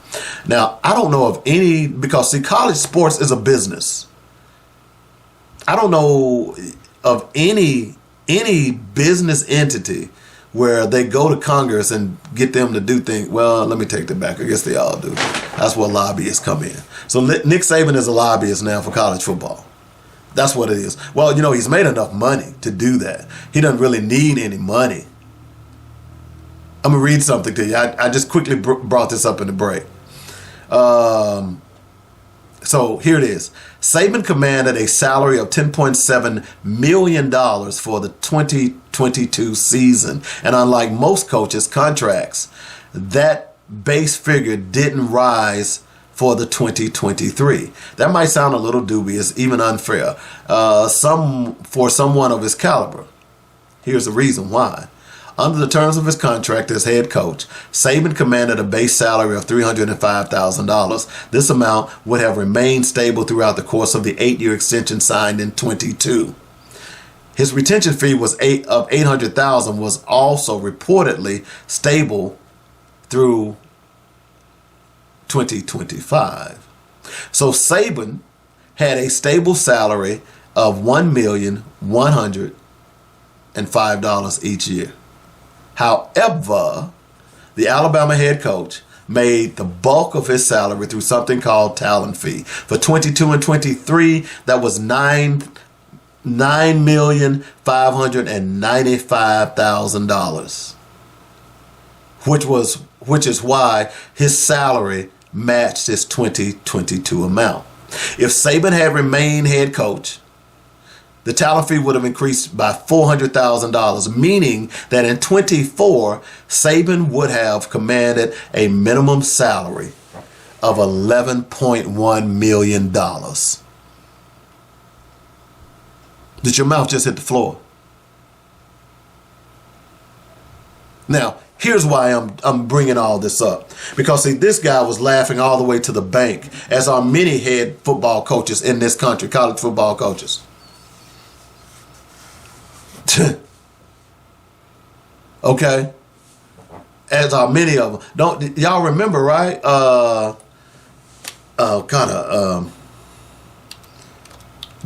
Now, I don't know of any, because see, college sports is a business. I don't know of any business entity where they go to Congress and get them to do things. Well, let me take that back. I guess they all do. That's where lobbyists come in. So Nick Saban is a lobbyist now for college football. That's what it is. Well, he's made enough money to do that. He doesn't really need any money. I'm going to read something to you. I just quickly brought this up in the break. So here it is. Saban commanded a salary of $10.7 million for the 2022 season. And unlike most coaches' contracts, that base figure didn't rise for the 2023. That might sound a little dubious, even unfair, for someone of his caliber. Here's the reason why. Under the terms of his contract as head coach, Saban commanded a base salary of $305,000. This amount would have remained stable throughout the course of the 8-year extension signed in 22. His retention fee of $800,000 was also reportedly stable through 2025. So Saban had a stable salary of $1,105,000 each year. However, the Alabama head coach made the bulk of his salary through something called talent fee. For 22 and 23, that was $9,595,000, which is why his salary matched his 2022 amount. If Saban had remained head coach, the talent fee would have increased by $400,000, meaning that in 24, Saban would have commanded a minimum salary of $11.1 million. Did your mouth just hit the floor? Now, here's why I'm bringing all this up. Because, see, this guy was laughing all the way to the bank, as are many head football coaches in this country, college football coaches. Okay, as are many of them. Don't y'all remember, right? The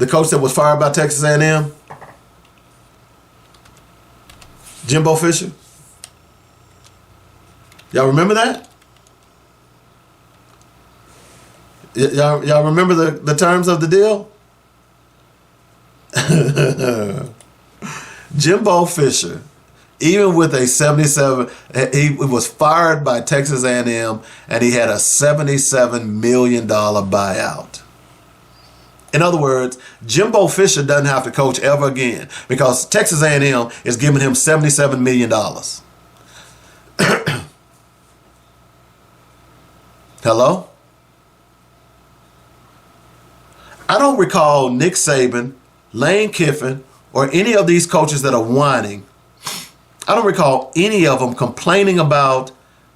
coach that was fired by Texas A&M, Jimbo Fisher. Y'all remember that? Y'all remember the terms of the deal? Jimbo Fisher, even with a 77, he was fired by Texas A&M, and he had a $77 million buyout. In other words, Jimbo Fisher doesn't have to coach ever again because Texas A&M is giving him $77 million. Hello? I don't recall Nick Saban, Lane Kiffin, or any of these coaches that are whining. I don't recall any of them complaining about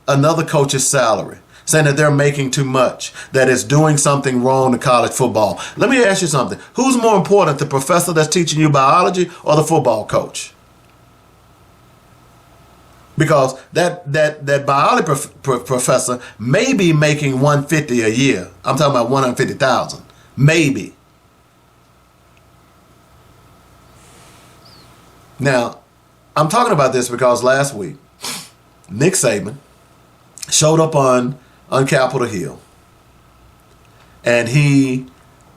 another coach's salary, saying that they're making too much, that it's doing something wrong to college football. Let me ask you something. Who's more important, the professor that's teaching you biology or the football coach? Because that biology professor may be making $150,000 a year. I'm talking about $150,000, maybe. Now, I'm talking about this because last week, Nick Saban showed up on Capitol Hill, and he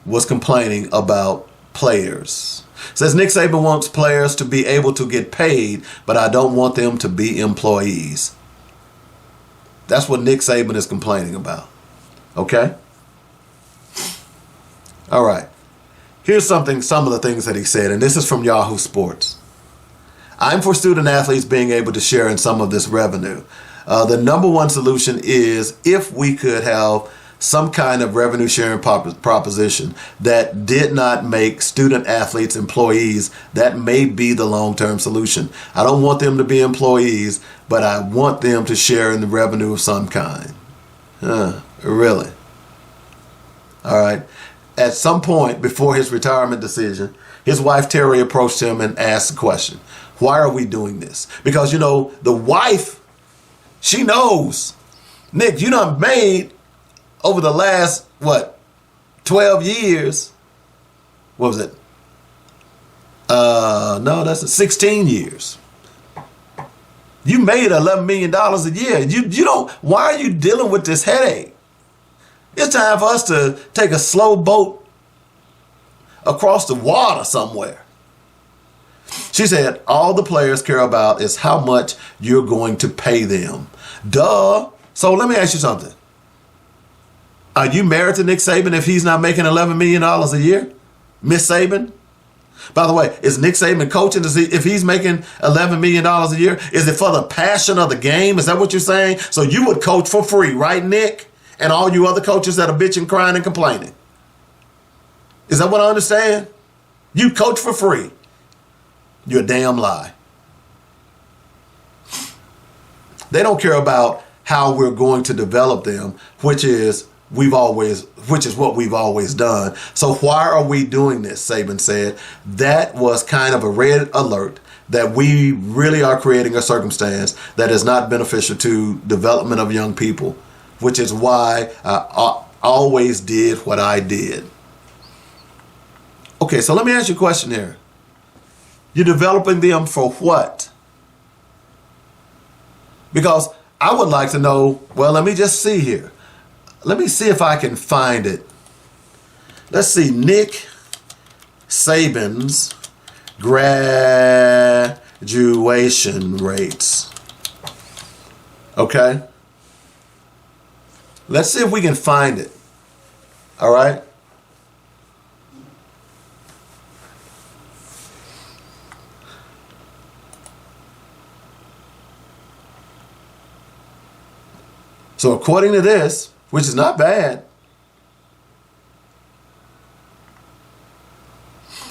was complaining about players. Says Nick Saban wants players to be able to get paid, but I don't want them to be employees. That's what Nick Saban is complaining about. Okay? All right. Here's some of the things that he said, and this is from Yahoo Sports. I'm for student athletes being able to share in some of this revenue. The number one solution is if we could have some kind of revenue sharing proposition that did not make student athletes employees, that may be the long-term solution. I don't want them to be employees, but I want them to share in the revenue of some kind. Really? All right. At some point before his retirement decision, his wife Terry approached him and asked the question, why are we doing this? Because, you know, the wife, she knows. Nick, you done made over the last, 12 years. What was it? No, that's 16 years. You made $11 million a year. You don't, why are you dealing with this headache? It's time for us to take a slow boat across the water somewhere. She said, all the players care about is how much you're going to pay them. Duh. So let me ask you something. Are you married to Nick Saban if he's not making $11 million a year? Miss Saban? By the way, is Nick Saban coaching to see if he's making $11 million a year? Is it for the passion of the game? Is that what you're saying? So you would coach for free, right, Nick? And all you other coaches that are bitching, crying, and complaining. Is that what I understand? You coach for free. You're a damn lie. They don't care about how we're going to develop them, which is what we've always done. So why are we doing this? Saban said. That was kind of a red alert that we really are creating a circumstance that is not beneficial to development of young people, which is why I always did what I did. Okay, so let me ask you a question here. You're developing them for what? Because I would like to know, well, let me just see here. Let me see if I can find it. Let's see, Nick Saban's graduation rates. Okay? Let's see if we can find it. All right? So according to this, which is not bad,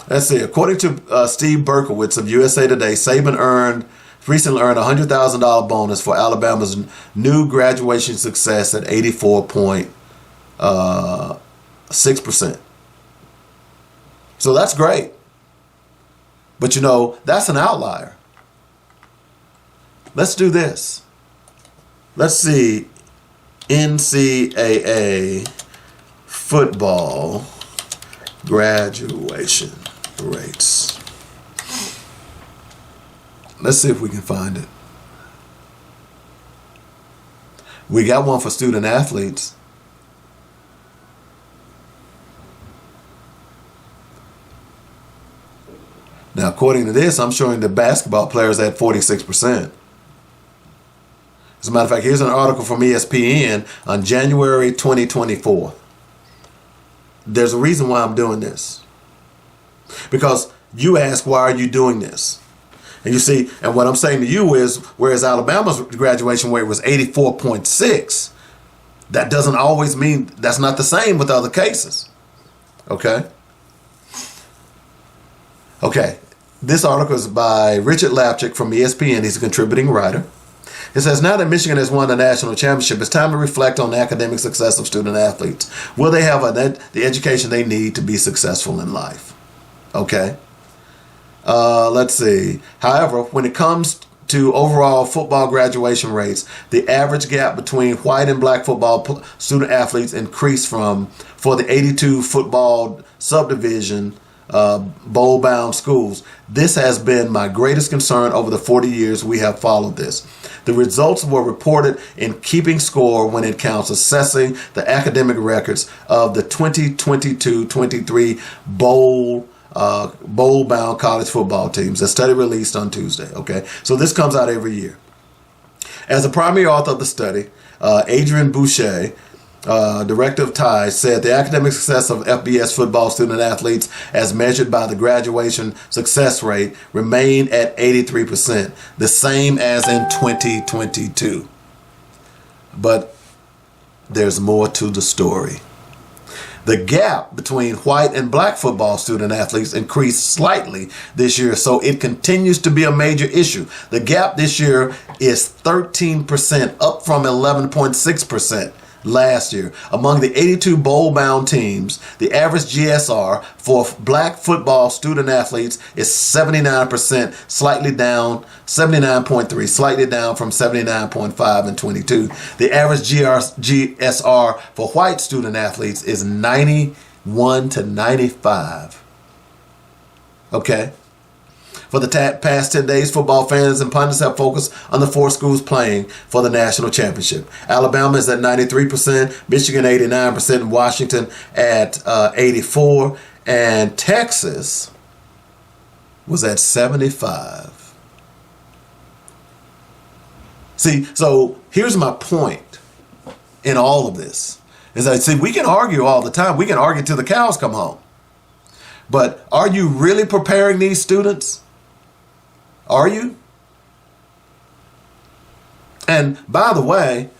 let's see, according to Steve Berkowitz of USA Today, Saban recently earned a $100,000 bonus for Alabama's new graduation success at 84.6%. So that's great. But you know, that's an outlier. Let's do this. Let's see. NCAA football graduation rates. Let's see if we can find it. We got one for student athletes. Now, according to this, I'm showing the basketball players at 46%. As a matter of fact, here's an article from ESPN on January 2024. There's a reason why I'm doing this. Because you ask, why are you doing this? And you see, and what I'm saying to you is, whereas Alabama's graduation rate was 84.6, that doesn't always mean that's not the same with other cases. Okay? Okay. This article is by Richard Lapchick from ESPN. He's a contributing writer. It says, now that Michigan has won the national championship, it's time to reflect on the academic success of student athletes. Will they have the education they need to be successful in life? Okay. Let's see. However, when it comes to overall football graduation rates, the average gap between white and black football student athletes increased for the 82 football subdivision bowl-bound schools. This has been my greatest concern over the 40 years we have followed this. The results were reported in keeping score when it counts assessing the academic records of the 2022-23 bowl-bound college football teams. A study released on Tuesday. Okay, so this comes out every year. As a primary author of the study, Adrian Boucher Director of Ties, said the academic success of FBS football student athletes, as measured by the graduation success rate, remain at 83%, the same as in 2022. But there's more to the story. The gap between white and black football student athletes increased slightly this year, so it continues to be a major issue. The gap this year is 13%, up from 11.6% last year. Among the 82 bowl-bound teams, the average GSR for black football student athletes is 79%, slightly down, 79.3, slightly down from 79.5 in 22. The average GSR for white student athletes is 91 to 95. Okay? For the past 10 days, football fans and pundits have focused on the 4 schools playing for the national championship. Alabama is at 93%, Michigan 89%, and Washington at 84%, and Texas was at 75%. See, so here's my point in all of this. Is that, see, we can argue all the time. We can argue till the cows come home. But are you really preparing these students? Are you? And by the way,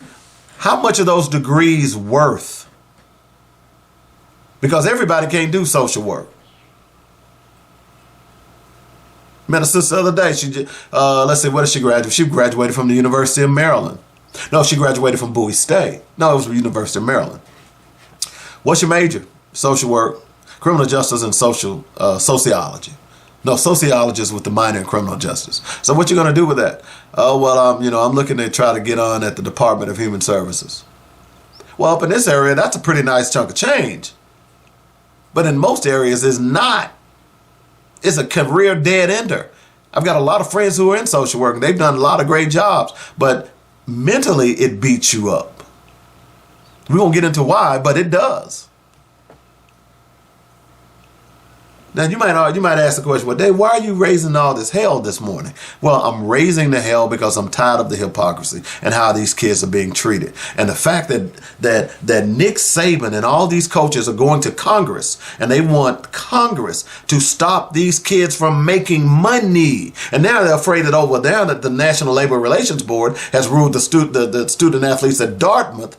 how much are those degrees worth? Because everybody can't do social work. Met a sister the other day. She, let's see, what did she graduate? She graduated from the University of Maryland. No, she graduated from Bowie State. No, it was the University of Maryland. What's your major? Social work, criminal justice, and sociology. No, sociologist with the minor in criminal justice. So what you going to do with that? Oh, well, I'm looking to try to get on at the Department of Human Services. Well, up in this area, that's a pretty nice chunk of change. But in most areas, it's not. It's a career dead ender. I've got a lot of friends who are in social work, and they've done a lot of great jobs, but mentally it beats you up. We won't get into why, but it does. Now, you might ask the question, well, Dave, why are you raising all this hell this morning? Well, I'm raising the hell because I'm tired of the hypocrisy and how these kids are being treated. And the fact that Nick Saban and all these coaches are going to Congress and they want Congress to stop these kids from making money. And now they're afraid that over there that the National Labor Relations Board has ruled the student athletes at Dartmouth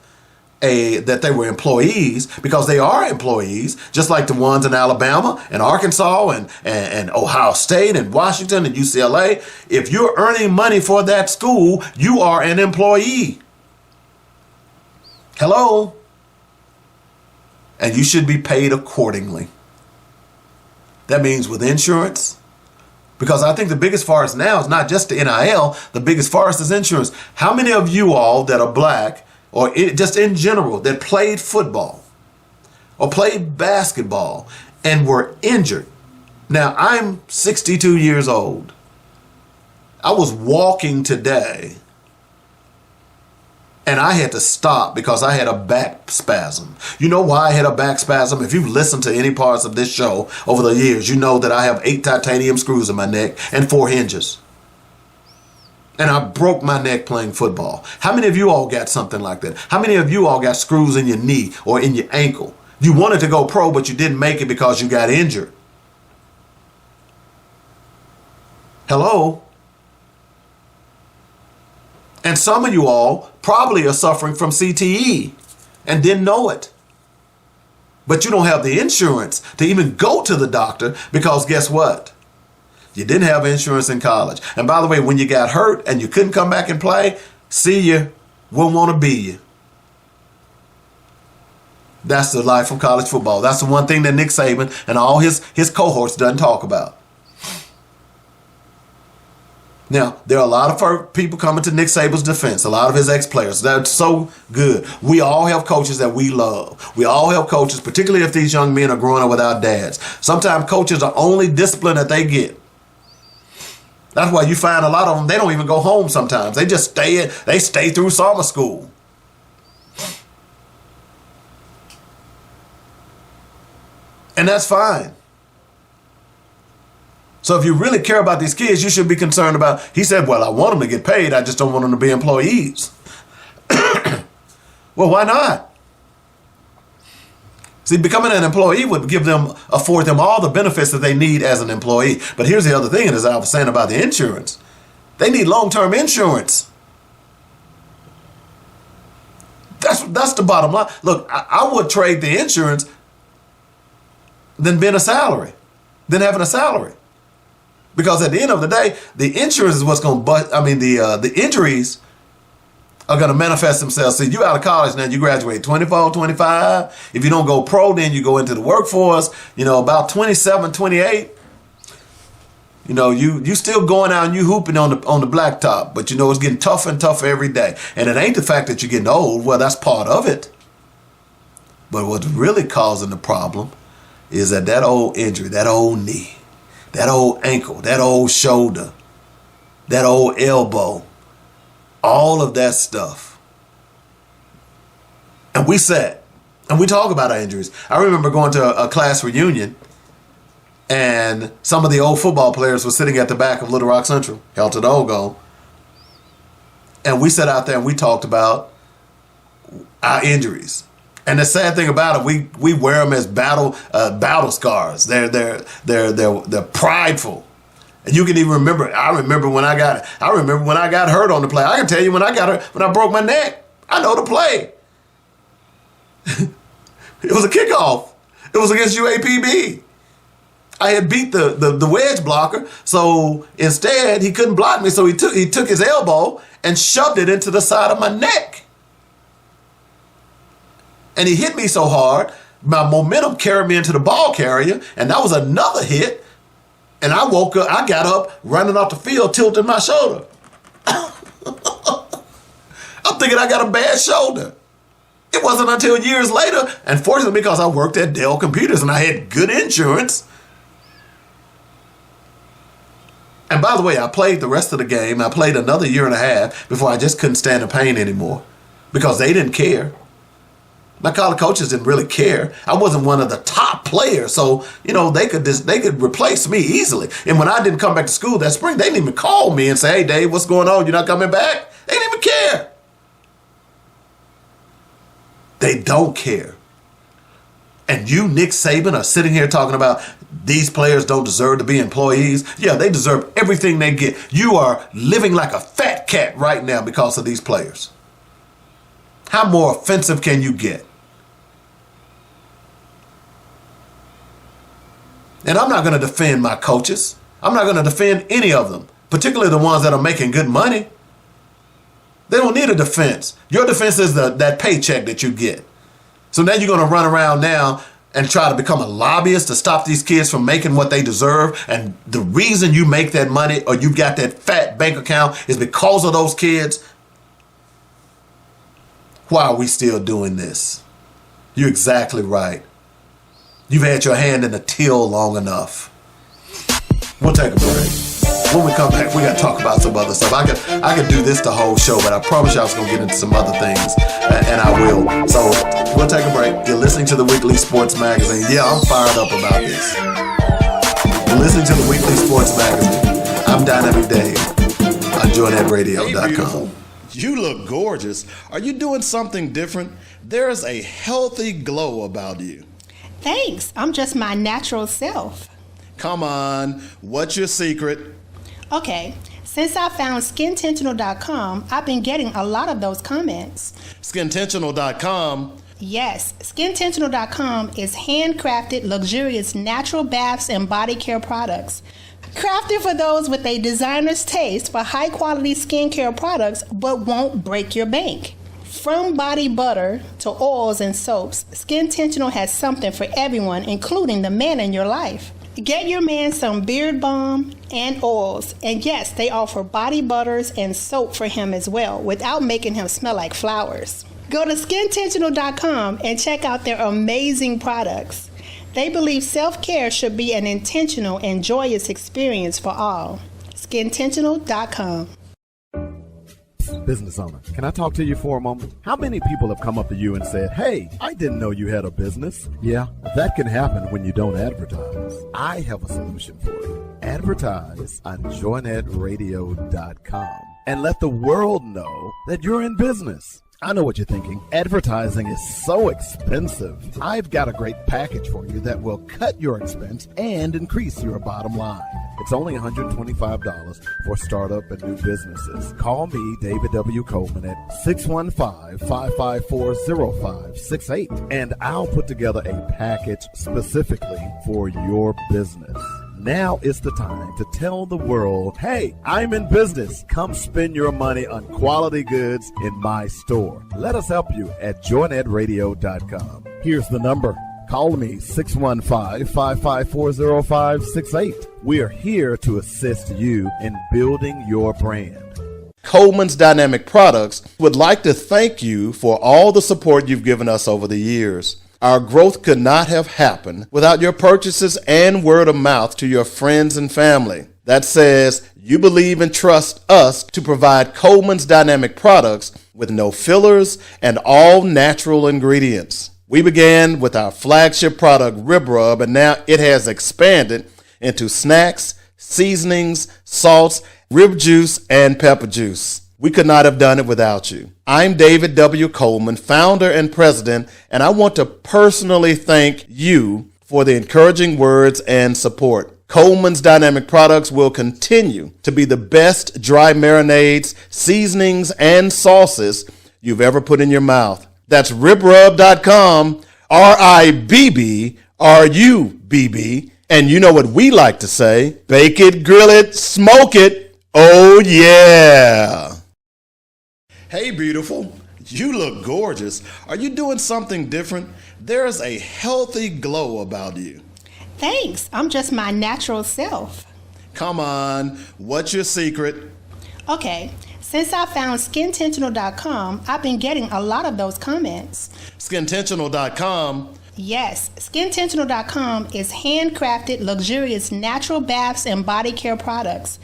that they were employees, because they are employees, just like the ones in Alabama and Arkansas and Ohio State and Washington and UCLA. If you're earning money for that school, you are an employee. Hello? And you should be paid accordingly. That means with insurance. Because I think the biggest farce now is not just the NIL, the biggest farce is insurance. How many of you all that are black, or just in general, that played football or played basketball and were injured? Now, I'm 62 years old. I was walking today and I had to stop because I had a back spasm. You know why I had a back spasm? If you've listened to any parts of this show over the years, you know that I have 8 titanium screws in my neck and 4 hinges. And I broke my neck playing football. How many of you all got something like that? How many of you all got screws in your knee or in your ankle? You wanted to go pro, but you didn't make it because you got injured. Hello? And some of you all probably are suffering from CTE and didn't know it. But you don't have the insurance to even go to the doctor because guess what? You didn't have insurance in college. And by the way, when you got hurt and you couldn't come back and play, see you, wouldn't want to be you. That's the life of college football. That's the one thing that Nick Saban and all his cohorts doesn't talk about. Now, there are a lot of people coming to Nick Saban's defense, a lot of his ex-players. That's so good. We all have coaches that we love. We all have coaches, particularly if these young men are growing up without dads. Sometimes coaches are only discipline that they get. That's why you find a lot of them, they don't even go home sometimes. They just stay through summer school. And that's fine. So if you really care about these kids, you should be concerned about, he said, well, I want them to get paid. I just don't want them to be employees. Well, why not? See, becoming an employee would afford them all the benefits that they need as an employee. But here's the other thing, as I was saying about the insurance. They need long-term insurance. That's the bottom line. Look, I would trade the insurance than having a salary. Because at the end of the day, the insurance is what's going to the injuries are going to manifest themselves. See, you out of college now, you graduate 24, 25. If you don't go pro, then you go into the workforce, about 27, 28. You still going out and you hooping on the blacktop, but it's getting tougher and tougher every day. And it ain't the fact that you're getting old. Well, that's part of it. But what's really causing the problem is that old injury, that old knee, that old ankle, that old shoulder, that old elbow, all of that stuff. And we talk about our injuries. I remember going to a class reunion, and some of the old football players were sitting at the back of Little Rock Central, Helton Ogo. And we sat out there and we talked about our injuries. And the sad thing about it, we wear them as battle scars. They're prideful. And you can even remember. I remember when I got hurt on the play. I can tell you when I broke my neck. I know the play. It was a kickoff. It was against UAPB. I had beat the wedge blocker, so instead he couldn't block me. So he took his elbow and shoved it into the side of my neck. And he hit me so hard, my momentum carried me into the ball carrier, and that was another hit. And I woke up, I got up, running off the field, tilting my shoulder. I'm thinking I got a bad shoulder. It wasn't until years later, and fortunately because I worked at Dell Computers and I had good insurance. And by the way, I played the rest of the game. I played another year and a half before I just couldn't stand the pain anymore because they didn't care. My college coaches didn't really care. I wasn't one of the top players, so they could replace me easily. And when I didn't come back to school that spring, they didn't even call me and say, "Hey, Dave, what's going on? You're not coming back?" They didn't even care. They don't care. And you, Nick Saban, are sitting here talking about these players don't deserve to be employees. Yeah, they deserve everything they get. You are living like a fat cat right now because of these players. How more offensive can you get? And I'm not going to defend my coaches. I'm not going to defend any of them, particularly the ones that are making good money. They don't need a defense. Your defense is that paycheck that you get. So now you're going to run around now and try to become a lobbyist to stop these kids from making what they deserve. And the reason you make that money or you got that fat bank account is because of those kids. Why are we still doing this? You're exactly right. You've had your hand in the till long enough. We'll take a break. When we come back, we got to talk about some other stuff. I could do this the whole show, but I promise you I was going to get into some other things, and I will. So we'll take a break. You're listening to the Weekly Sports Magazine. Yeah, I'm fired up about this. You're listening to the Weekly Sports Magazine. I'm Dynamic Dave on JoyNetRadio.com.
You look gorgeous. Are you doing something different? There's a healthy glow about you.
Thanks. I'm just my natural self.
Come on. What's your secret?
Okay. Since I found SkinTentional.com, I've been getting a lot of those comments.
SkinTentional.com?
Yes. SkinTentional.com is handcrafted, luxurious natural baths and body care products. Crafted for those with a designer's taste for high-quality skincare products but won't break your bank. From body butter to oils and soaps, SkinTentional has something for everyone, including the man in your life. Get your man some beard balm and oils. And yes, they offer body butters and soap for him as well, without making him smell like flowers. Go to SkinTentional.com and check out their amazing products. They believe self-care should be an intentional and joyous experience for all. SkinTentional.com.
Business owner, can I talk to you for a moment? How many people have come up to you and said, "Hey, I didn't know you had a business"? Yeah, that can happen when you don't advertise. I have a solution for you. Advertise on JoyNetRadio.com and let the world know that you're in business. I know what you're thinking. Advertising is so expensive. I've got a great package for you that will cut your expense and increase your bottom line. It's only $125 for startup and new businesses. Call me, David W. Coleman, at 615-554-0568, and I'll put together a package specifically for your business. Now is the time to tell the world, hey, I'm in business. Come spend your money on quality goods in my store. Let us help you at joinedradio.com. Here's the number. Call me, 615-554-0568. We are here to assist you in building your brand.
Coleman's Dynamic Products would like to thank you for all the support you've given us over the years. Our growth could not have happened without your purchases and word of mouth to your friends and family. That says you believe and trust us to provide Coleman's Dynamic Products with no fillers and all natural ingredients. We began with our flagship product, Rib Rub, and now it has expanded into snacks, seasonings, salts, rib juice, and pepper juice. We could not have done it without you. I'm David W. Coleman, founder and president, and I want to personally thank you for the encouraging words and support. Coleman's Dynamic Products will continue to be the best dry marinades, seasonings, and sauces you've ever put in your mouth. That's ribrub.com, RIBBRUBB, and you know what we like to say, bake it, grill it, smoke it, oh yeah. Hey, beautiful. You look gorgeous. Are you doing something different? There's a healthy glow about you.
Thanks. I'm just my natural self.
Come on. What's your secret?
Okay. Since I found skintentional.com, I've been getting a lot of those comments.
Skintentional.com?
Yes. Skintentional.com is handcrafted, luxurious natural baths and body care products.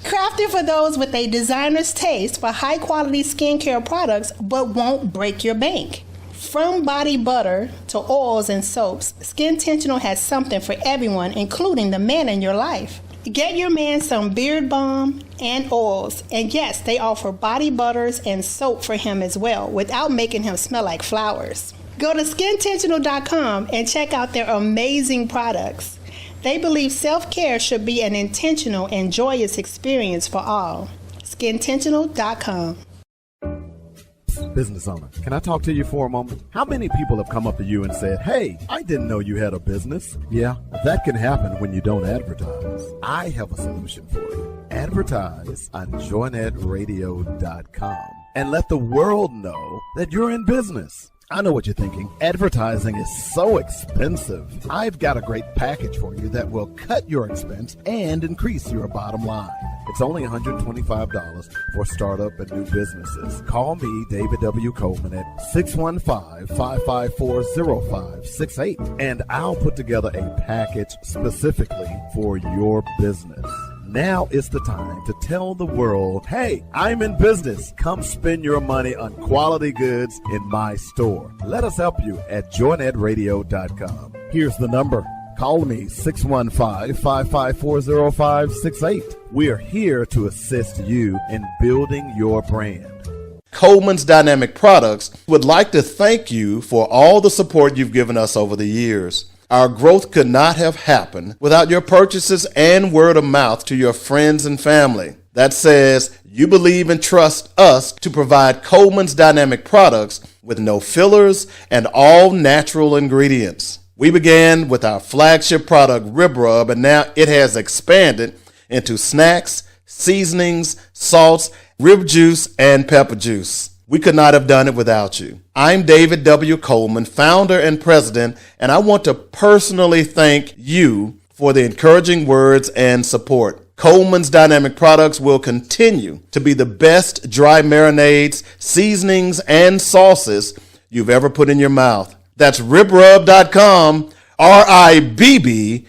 Crafted for those with a designer's taste for high-quality skincare products but won't break your bank. From body butter to oils and soaps, Skintentional has something for everyone, including the man in your life. Get your man some beard balm and oils, and yes, they offer body butters and soap for him as well, without making him smell like flowers. Go to skintentional.com and check out their amazing products. They believe self-care should be an intentional and joyous experience for all. Skintentional.com.
Business owner, can I talk to you for a moment? How many people have come up to you and said, hey, I didn't know you had a business? Yeah, that can happen when you don't advertise. I have a solution for you. Advertise on joinedradio.com and let the world know that you're in business. I know what you're thinking. Advertising is so expensive. I've got a great package for you that will cut your expense and increase your bottom line. It's only $125 for startup and new businesses. Call me, David W. Coleman, at 615-554-0568, and I'll put together a package specifically for your business. Now is the time to tell the world, hey, I'm in business. Come spend your money on quality goods in my store. Let us help you at joinedradio.com. Here's the number. Call me, 615-554-0568. We are here to assist you in building your brand.
Coleman's Dynamic Products would like to thank you for all the support you've given us over the years. Our growth could not have happened without your purchases and word of mouth to your friends and family. That says you believe and trust us to provide Coleman's Dynamic Products with no fillers and all natural ingredients. We began with our flagship product, Rib Rub, and now it has expanded into snacks, seasonings, salts, rib juice, and pepper juice. We could not have done it without you. I'm David W. Coleman, founder and president, and I want to personally thank you for the encouraging words and support. Coleman's Dynamic Products will continue to be the best dry marinades, seasonings, and sauces you've ever put in your mouth. That's ribrub.com, RIBBRUBB,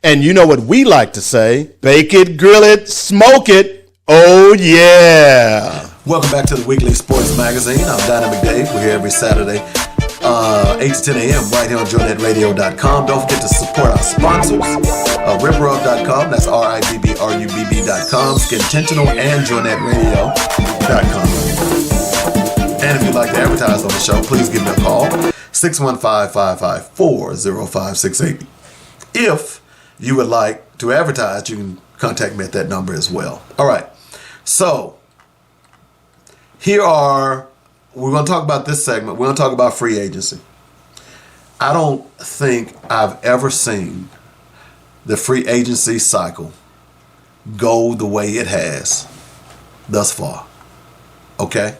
and you know what we like to say, bake it, grill it, smoke it, oh yeah. Welcome back to the Weekly Sports Magazine. I'm Dynamic Dave. We're here every Saturday, 8 to 10 a.m. right here on joinedradio.com. Don't forget to support our sponsors, ribrub.com, that's RIBBRUBB.com, Skintentional, and joinedradio.com. And if you'd like to advertise on the show, please give me a call, 615-554-0568. If you would like to advertise, you can contact me at that number as well. All right. So we're going to talk about this segment. We're going to talk about free agency. I don't think I've ever seen the free agency cycle go the way it has thus far. Okay?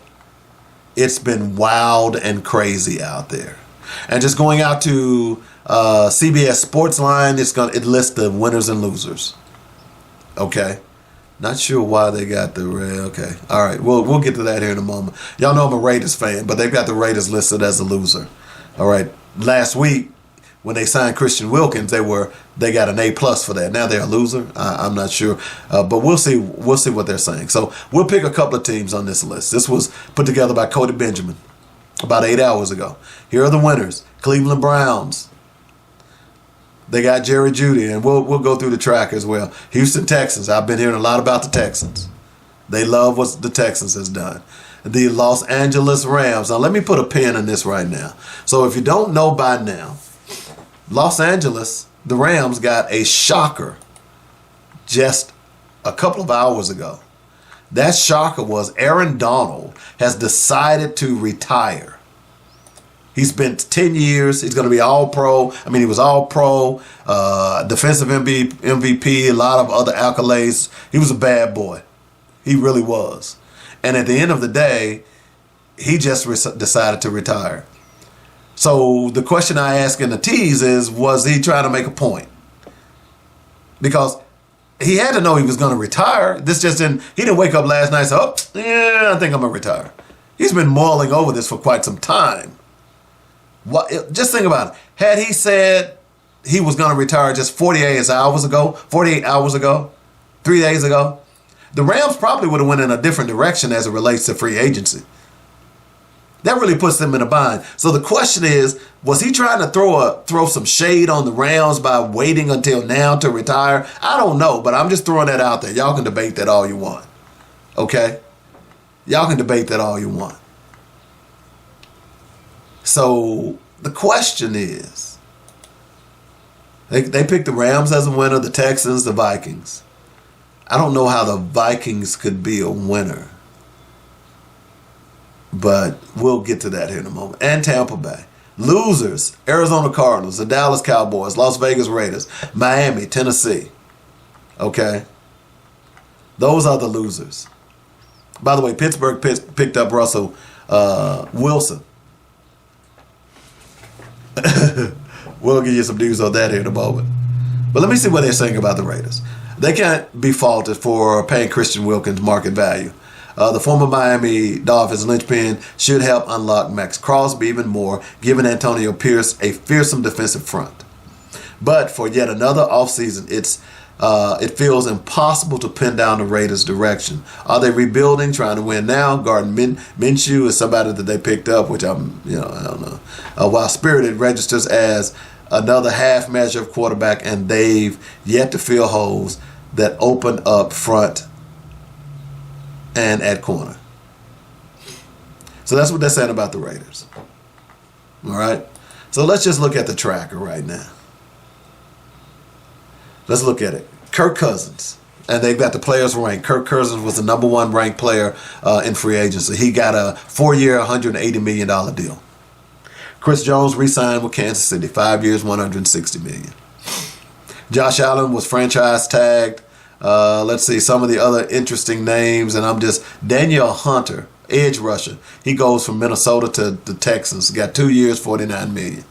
It's been wild and crazy out there. And just going out to CBS Sportsline, it lists the winners and losers. Okay? Not sure why they got the okay. All right, we'll get to that here in a moment. Y'all know I'm a Raiders fan, but they've got the Raiders listed as a loser. All right. Last week when they signed Christian Wilkins, they got an A+ for that. Now they're a loser. I'm not sure, but we'll see what they're saying. So we'll pick a couple of teams on this list. This was put together by Cody Benjamin about 8 hours ago. Here are the winners: Cleveland Browns. They got Jerry Jeudy, and we'll go through the track as well. Houston Texans. I've been hearing a lot about the Texans. They love what the Texans has done. The Los Angeles Rams. Now let me put a pin in this right now. So if you don't know by now, Los Angeles, the Rams got a shocker just a couple of hours ago. That shocker was Aaron Donald has decided to retire. He spent 10 years. He's going to be all-pro. I mean, he was all-pro, defensive MVP, a lot of other accolades. He was a bad boy. He really was. And at the end of the day, he just decided to retire. So the question I ask in the tease is, was he trying to make a point? Because he had to know he was going to retire. He didn't wake up last night and say, oh, yeah, I think I'm going to retire. He's been mulling over this for quite some time. Just think about it. Had he said he was going to retire just 48 hours ago, 3 days ago, the Rams probably would have went in a different direction as it relates to free agency. That really puts them in a bind. So the question is, was he trying to throw some shade on the Rams by waiting until now to retire? I don't know, but I'm just throwing that out there. Y'all can debate that all you want. Okay? Y'all can debate that all you want. So the question is, they picked the Rams as a winner, the Texans, the Vikings. I don't know how the Vikings could be a winner, but we'll get to that here in a moment. And Tampa Bay. Losers, Arizona Cardinals, the Dallas Cowboys, Las Vegas Raiders, Miami, Tennessee. Okay? Those are the losers. By the way, Pittsburgh picked up Russell Wilson. We'll give you some news on that here in a moment. But let me see what they're saying about the Raiders. They can't be faulted for paying Christian Wilkins market value. The former Miami Dolphins linchpin should help unlock Max Crosby even more, giving Antonio Pierce a fearsome defensive front. But for yet another offseason, it feels impossible to pin down the Raiders' direction. Are they rebuilding, trying to win now? Gardner Minshew is somebody that they picked up, which I don't know. While Spirited registers as another half measure of quarterback, and they've yet to fill holes that open up front and at corner. So that's what they're saying about the Raiders. All right? So let's just look at the tracker right now. Let's look at it. Kirk Cousins. And they've got the players ranked. Kirk Cousins was the number one ranked player in free agency. He got a 4-year, $180 million deal. Chris Jones re-signed with Kansas City. 5 years, $160 million. Josh Allen was franchise tagged. Let's see some of the other interesting names. And Daniel Hunter, edge rusher. He goes from Minnesota to the Texans. Got 2 years, $49 million.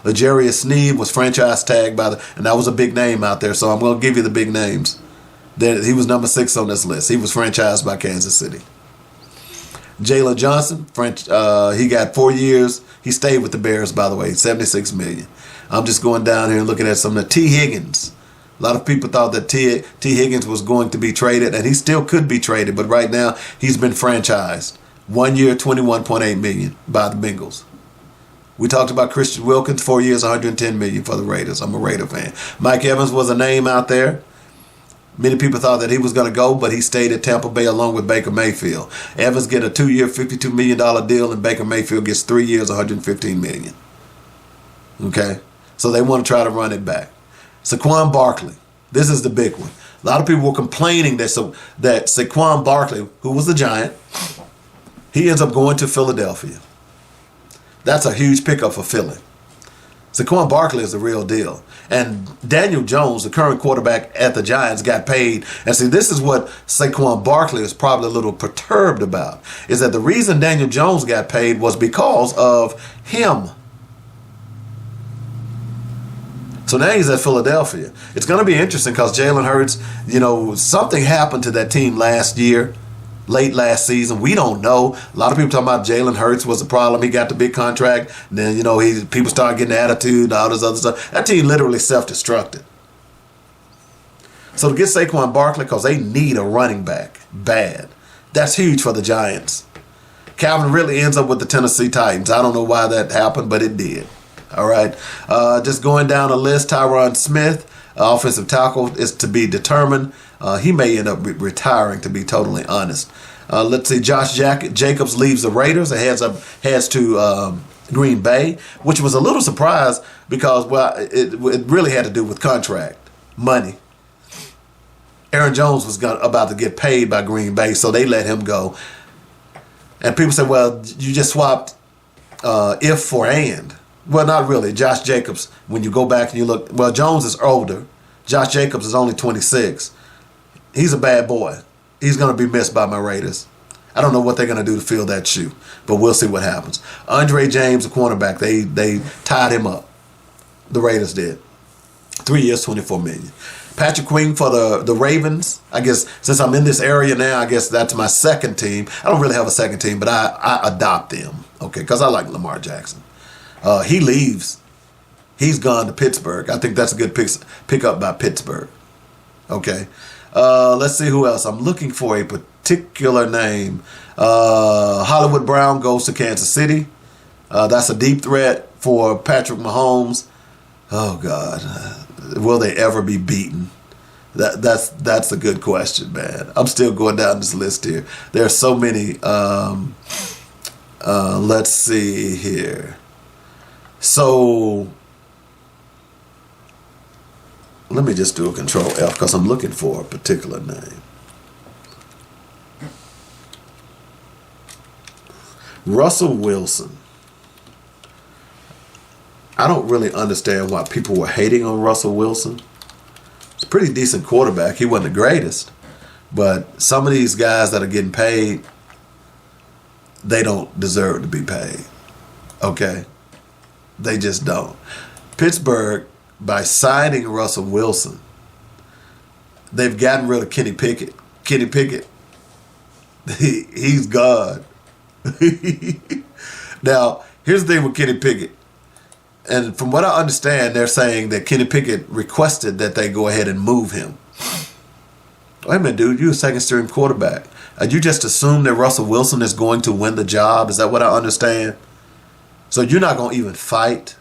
L'Jarius Sneed was franchise tagged and that was a big name out there, so I'm going to give you the big names. He was number 6 on this list. He was franchised by Kansas City. Jalen Johnson, he got 4 years. He stayed with the Bears, by the way, $76 million. I'm just going down here and looking at some of the T. Higgins. A lot of people thought that T. Higgins was going to be traded, and he still could be traded, but right now he's been franchised. 1 year, $21.8 million by the Bengals. We talked about Christian Wilkins, 4 years, $110 million for the Raiders. I'm a Raider fan. Mike Evans was a name out there. Many people thought that he was going to go, but he stayed at Tampa Bay along with Baker Mayfield. Evans get a 2-year, $52 million deal, and Baker Mayfield gets 3 years, $115 million. Okay? So they want to try to run it back. Saquon Barkley. This is the big one. A lot of people were complaining that Saquon Barkley, who was a Giant, he ends up going to Philadelphia. That's a huge pickup for Philly. Saquon Barkley is the real deal. And Daniel Jones, the current quarterback at the Giants, got paid. And see, this is what Saquon Barkley is probably a little perturbed about, is that the reason Daniel Jones got paid was because of him. So now he's at Philadelphia. It's going to be interesting because Jalen Hurts, something happened to that team last year, late last season. We don't know. A lot of people talking about Jalen Hurts was the problem. He got the big contract. And then, people started getting attitude, all this other stuff. That team literally self-destructed. So to get Saquon Barkley, because they need a running back bad, that's huge for the Giants. Calvin Ridley ends up with the Tennessee Titans. I don't know why that happened, but it did. All right. Just going down the list, Tyron Smith, offensive tackle, is to be determined. He may end up retiring, to be totally honest. Let's see. Josh Jacobs leaves the Raiders and heads to Green Bay, which was a little surprise because, it really had to do with contract money. Aaron Jones was about to get paid by Green Bay, so they let him go. And people say, well, you just swapped if for and. Well, not really. Josh Jacobs, when you go back and you look, well, Jones is older. Josh Jacobs is only 26. He's a bad boy. He's going to be missed by my Raiders. I don't know what they're going to do to fill that shoe, but we'll see what happens. Andre James, the cornerback, they tied him up. The Raiders did. 3 years, $24 million. Patrick Queen for the Ravens. I guess since I'm in this area now, I guess that's my second team. I don't really have a second team, but I adopt them, okay, because I like Lamar Jackson. He leaves. He's gone to Pittsburgh. I think that's a good pick up by Pittsburgh. Okay. Let's see who else. I'm looking for a particular name. Hollywood Brown goes to Kansas City. That's a deep threat for Patrick Mahomes. Oh, God. Will they ever be beaten? That's a good question, man. I'm still going down this list here. There are so many. Let's see here. So let me just do a Control F because I'm looking for a particular name. Russell Wilson. I don't really understand why people were hating on Russell Wilson. He's a pretty decent quarterback. He wasn't the greatest. But some of these guys that are getting paid, they don't deserve to be paid. Okay? They just don't. Pittsburgh, by signing Russell Wilson, they've gotten rid of Kenny Pickett. Kenny Pickett, he's gone. Now, here's the thing with Kenny Pickett. And from what I understand, they're saying that Kenny Pickett requested that they go ahead and move him. Wait a minute, dude. You're a second-string quarterback. You just assume that Russell Wilson is going to win the job? Is that what I understand? So you're not going to even fight?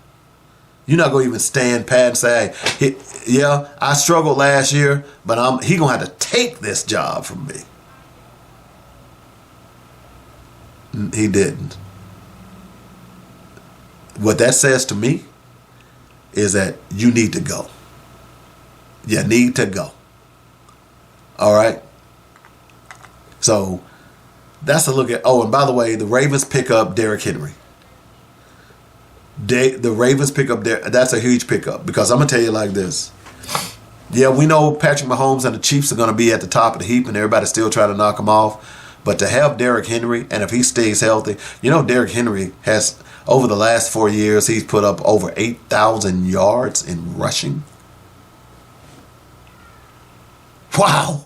You're not going to even stand pat and say, hey, yeah, I struggled last year, but he going to have to take this job from me. He didn't. What that says to me is that you need to go. You need to go. All right? So that's a look at. Oh, and by the way, the Ravens pick up Derrick Henry. The Ravens pick up that's a huge pickup because I'm going to tell you like this. Yeah, we know Patrick Mahomes and the Chiefs are going to be at the top of the heap and everybody's still trying to knock him off. But to have Derrick Henry, and if he stays healthy, Derrick Henry has, over the last 4 years, he's put up over 8,000 yards in rushing. Wow.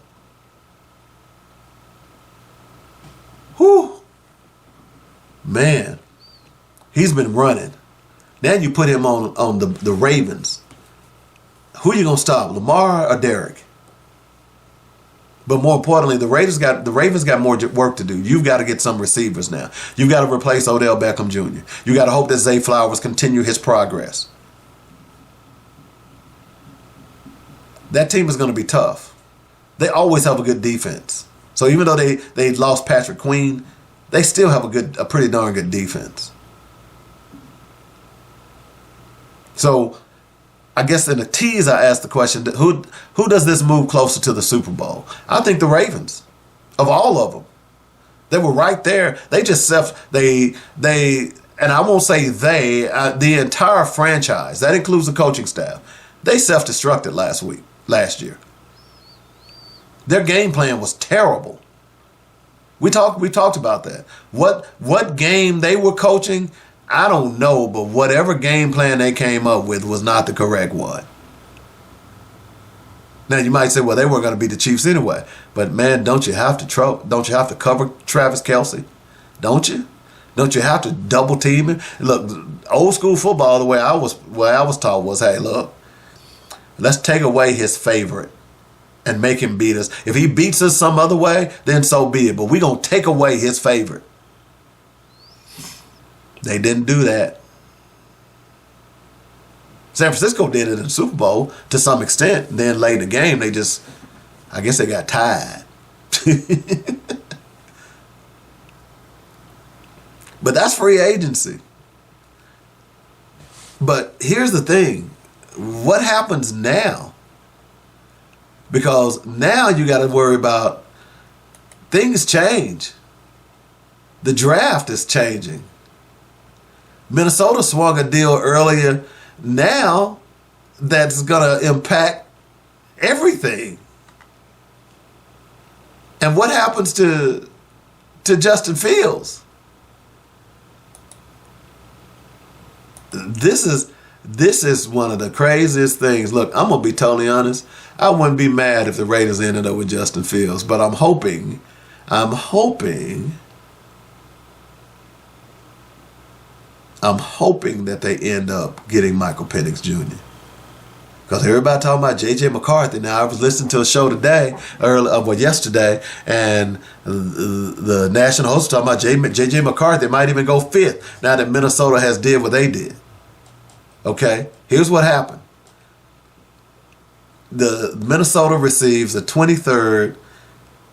Whew. Man, he's been running. Now you put him on the Ravens. Who are you going to stop, Lamar or Derrick? But more importantly, the Ravens got more work to do. You've got to get some receivers now. You've got to replace Odell Beckham Jr. You got to hope that Zay Flowers continue his progress. That team is going to be tough. they always have a good defense. So even though they lost Patrick Queen, they still have a pretty darn good defense. So I guess in the tease I asked the question, who does this move closer to the Super Bowl? I think the Ravens, of all of them. They were right there. They just and I won't say the entire franchise, that includes the coaching staff, they self-destructed last year. Their game plan was terrible. We talked about that. What game they were coaching, I don't know, but whatever game plan they came up with was not the correct one. Now you might say, well, they weren't going to beat the Chiefs anyway. But man, don't you have to cover Travis Kelce? Don't you? Don't you have to double team him? Look, old school football, the way I was taught was, hey, look, let's take away his favorite and make him beat us. If he beats us some other way, then so be it. But we're going to take away his favorite. They didn't do that. San Francisco did it in the Super Bowl to some extent. Then late in the game, I guess they got tired. But that's free agency. But here's the thing. What happens now? Because now you got to worry about things change. The draft is changing. Minnesota swung a deal earlier now that's going to impact everything. And what happens to Justin Fields? This is one of the craziest things. Look, I'm going to be totally honest. I wouldn't be mad if the Raiders ended up with Justin Fields, but I'm hoping that they end up getting Michael Penix Jr. Because everybody talking about J.J. McCarthy. Now, I was listening to a show yesterday, and the national host was talking about J.J. McCarthy might even go fifth now that Minnesota has did what they did. Okay, here's what happened. The Minnesota receives the 23rd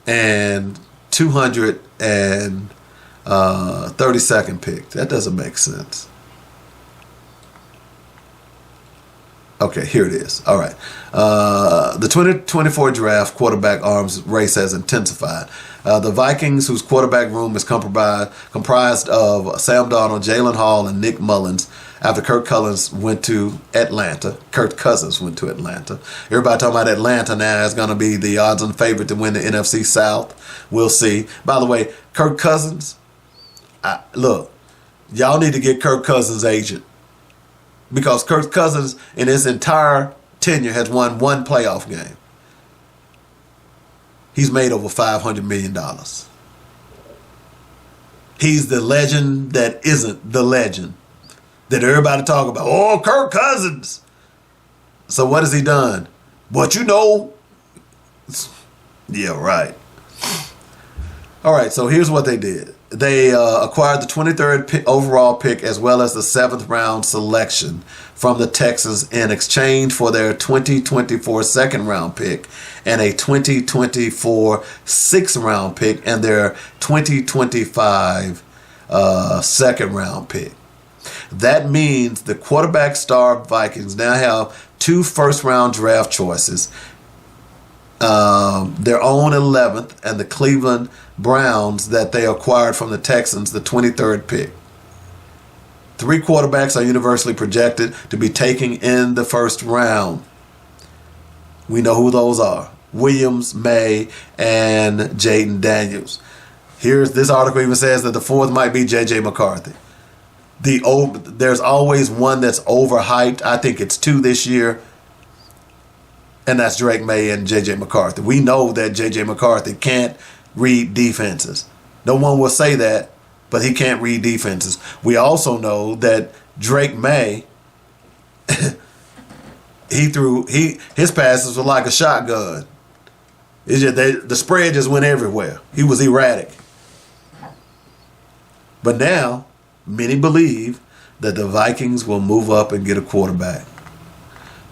and 232nd pick. That doesn't make sense. Okay, here it is. All right. The 2024 draft quarterback arms race has intensified. The Vikings, whose quarterback room is comprised of Sam Darnold, Jalen Hall, and Nick Mullins, after Kirk Cousins went to Atlanta. Everybody talking about Atlanta now is going to be the odds-on favorite to win the NFC South. We'll see. By the way, Kirk Cousins, look, y'all need to get Kirk Cousins' agent. Because Kirk Cousins, in his entire tenure, has won one playoff game. He's made over $500 million. He's the legend that isn't the legend that everybody talk about. Oh, Kirk Cousins. So what has he done? What you know? Yeah, right. All right, so here's what they did. They acquired the 23rd overall pick as well as the 7th round selection from the Texans in exchange for their 2024 second round pick and a 2024 6th round pick and their 2025 second round pick. That means the quarterback-starved Vikings now have 2 first-round draft choices, their own 11th, and the Cleveland Browns that they acquired from the Texans, the 23rd pick. 3 quarterbacks are universally projected to be taken in the first round. We know who those are: Williams, May, and Jaden Daniels. This article even says that the 4th might be J.J. McCarthy. There's always one that's overhyped. I think it's 2 this year, and that's Drake May and J.J. McCarthy. We know that J.J. McCarthy can't read defenses. No one will say that, but he can't read defenses. We also know that Drake May, his passes were like a shotgun. It's just the spread just went everywhere. He was erratic. But now, many believe that the Vikings will move up and get a quarterback.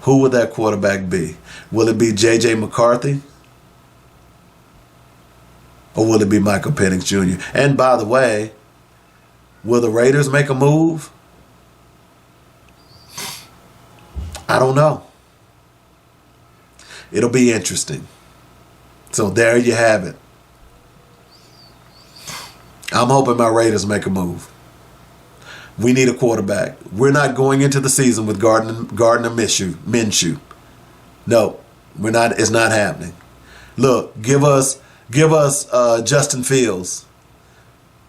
Who would that quarterback be? Will it be J.J. McCarthy? or will it be Michael Penix Jr.? And by the way, will the Raiders make a move? I don't know. It'll be interesting. So there you have it. I'm hoping my Raiders make a move. We need a quarterback. We're not going into the season with Gardner Minshew. No, we're not. It's not happening. Look, give us Justin Fields.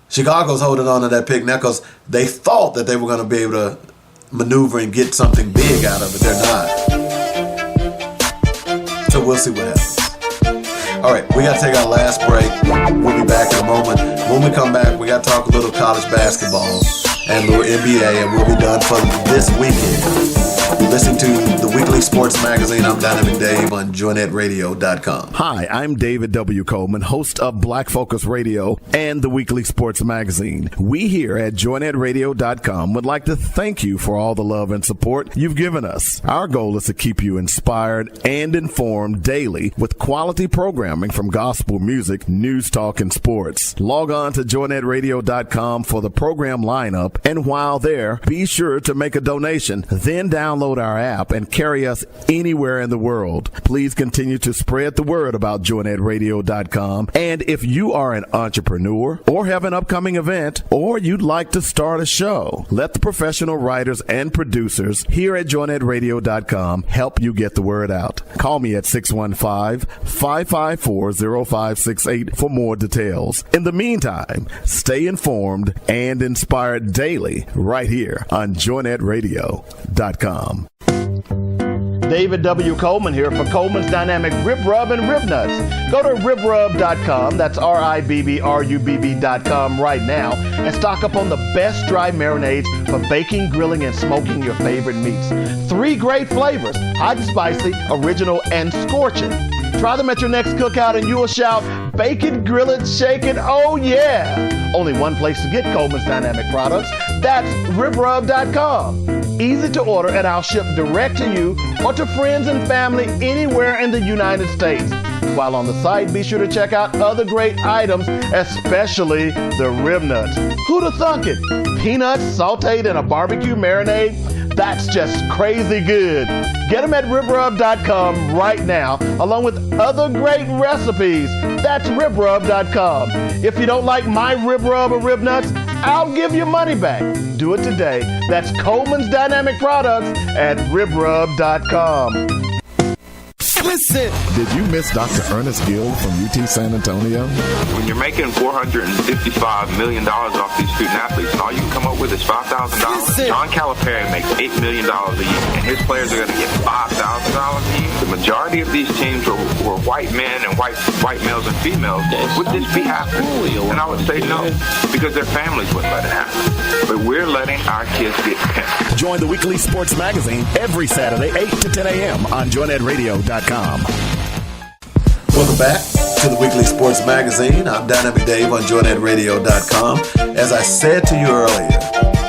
Chicago's holding on to that pick now because they thought that they were going to be able to maneuver and get something big out of it. They're not. So we'll see what happens. All right, we got to take our last break. We'll be back in a moment. When we come back, we got to talk a little college basketball and a little NBA, and we'll be done for this weekend. You're listening to the Weekly Sports Magazine. I'm Dynamic Dave on joinnetradio.com.
Hi, I'm David W. Coleman, host of Black Focus Radio and the Weekly Sports Magazine. We here at joinnetradio.com would like to thank you for all the love and support you've given us. Our goal is to keep you inspired and informed daily with quality programming from gospel music, news, talk, and sports. Log on to joinnetradio.com for the program lineup, and while there, be sure to make a donation. Then download our app and carry us anywhere in the world. Please continue to spread the word about joinnetradio.com. And if you are an entrepreneur or have an upcoming event or you'd like to start a show, let the professional writers and producers here at joinnetradio.com help you get the word out. Call me at 615-554-0568 for more details. In the meantime, stay informed and inspired daily right here on joinnetradio.com.
David W. Coleman here for Coleman's Dynamic Rib Rub and Rib Nuts. Go to ribrub.com, that's RIBBRUBB.com right now, and stock up on the best dry marinades for baking, grilling, and smoking your favorite meats. 3 great flavors, hot and spicy, original, and scorching. Try them at your next cookout and you will shout, bake it, grill it, shake it, oh yeah! Only one place to get Coleman's Dynamic products, that's ribrub.com. Easy to order, and I'll ship direct to you or to friends and family anywhere in the United States. While on the site, be sure to check out other great items, especially the rib nuts. Who'd have thunk it? Peanuts sauteed in a barbecue marinade? That's just crazy good. Get them at ribrub.com right now, along with other great recipes. That's ribrub.com. If you don't like my rib rub or rib nuts, I'll give you money back. Do it today. That's Coleman's Dynamic Products at ribrub.com.
Listen! Did you miss Dr. Ernest Gill from UT San Antonio?
When you're making $455 million off these student athletes and all you can come up with is $5,000, John Calipari makes $8 million a year, and his players are going to get $5,000 a year. The majority of these teams were white men and white males and females. Would this be happening? And I would say no, because their families wouldn't let it happen. But we're letting our kids get pimped.
Join the Weekly Sports Magazine every Saturday, 8 to 10 a.m. on joinnetradio.com.
Welcome back to the Weekly Sports Magazine. I'm Dynamic Dave on joinnetradio.com. As I said to you earlier,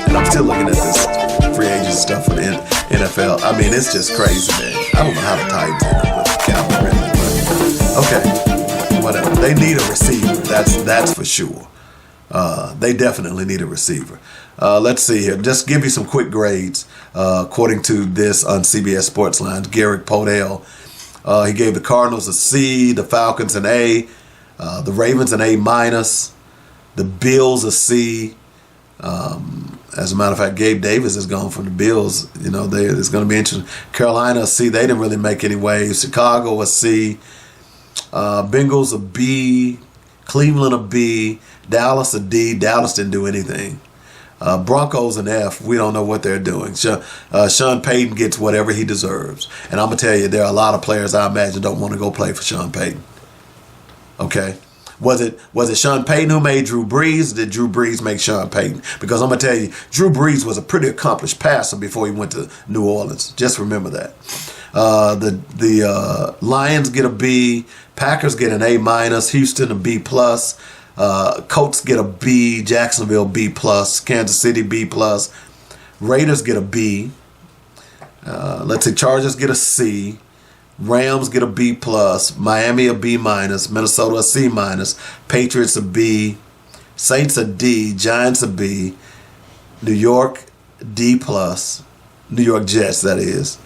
and I'm still looking at this free agent stuff for the NFL. I mean, it's just crazy, man. I don't know how the Titans end up with Calvin Ridley, but okay, whatever. They need a receiver. That's for sure. They definitely need a receiver. Let's see here. Just give you some quick grades. According to this on CBS Sports Lines, Garrett Podell, he gave the Cardinals a C, the Falcons an A, the Ravens an A-, the Bills a C. As a matter of fact, Gabe Davis is gone from the Bills. You know, it's going to be interesting. Carolina a C. They didn't really make any waves. Chicago a C. Bengals a B. Cleveland a B. Dallas a D. Dallas didn't do anything. Broncos an F. We don't know what they're doing. Sean Payton gets whatever he deserves. And I'm going to tell you, there are a lot of players I imagine don't want to go play for Sean Payton. Okay? Was it Sean Payton who made Drew Brees, or did Drew Brees make Sean Payton? Because I'm going to tell you, Drew Brees was a pretty accomplished passer before he went to New Orleans. Just remember that. The Lions get a B. Packers get an A-, Houston a B+. Colts get a B, Jacksonville B+, Kansas City B+, Raiders get a B. Let's see, Chargers get a C, Rams get a B+, Miami a B-, Minnesota a C-, Patriots a B, Saints a D, Giants a B, New York D+, New York Jets, that is,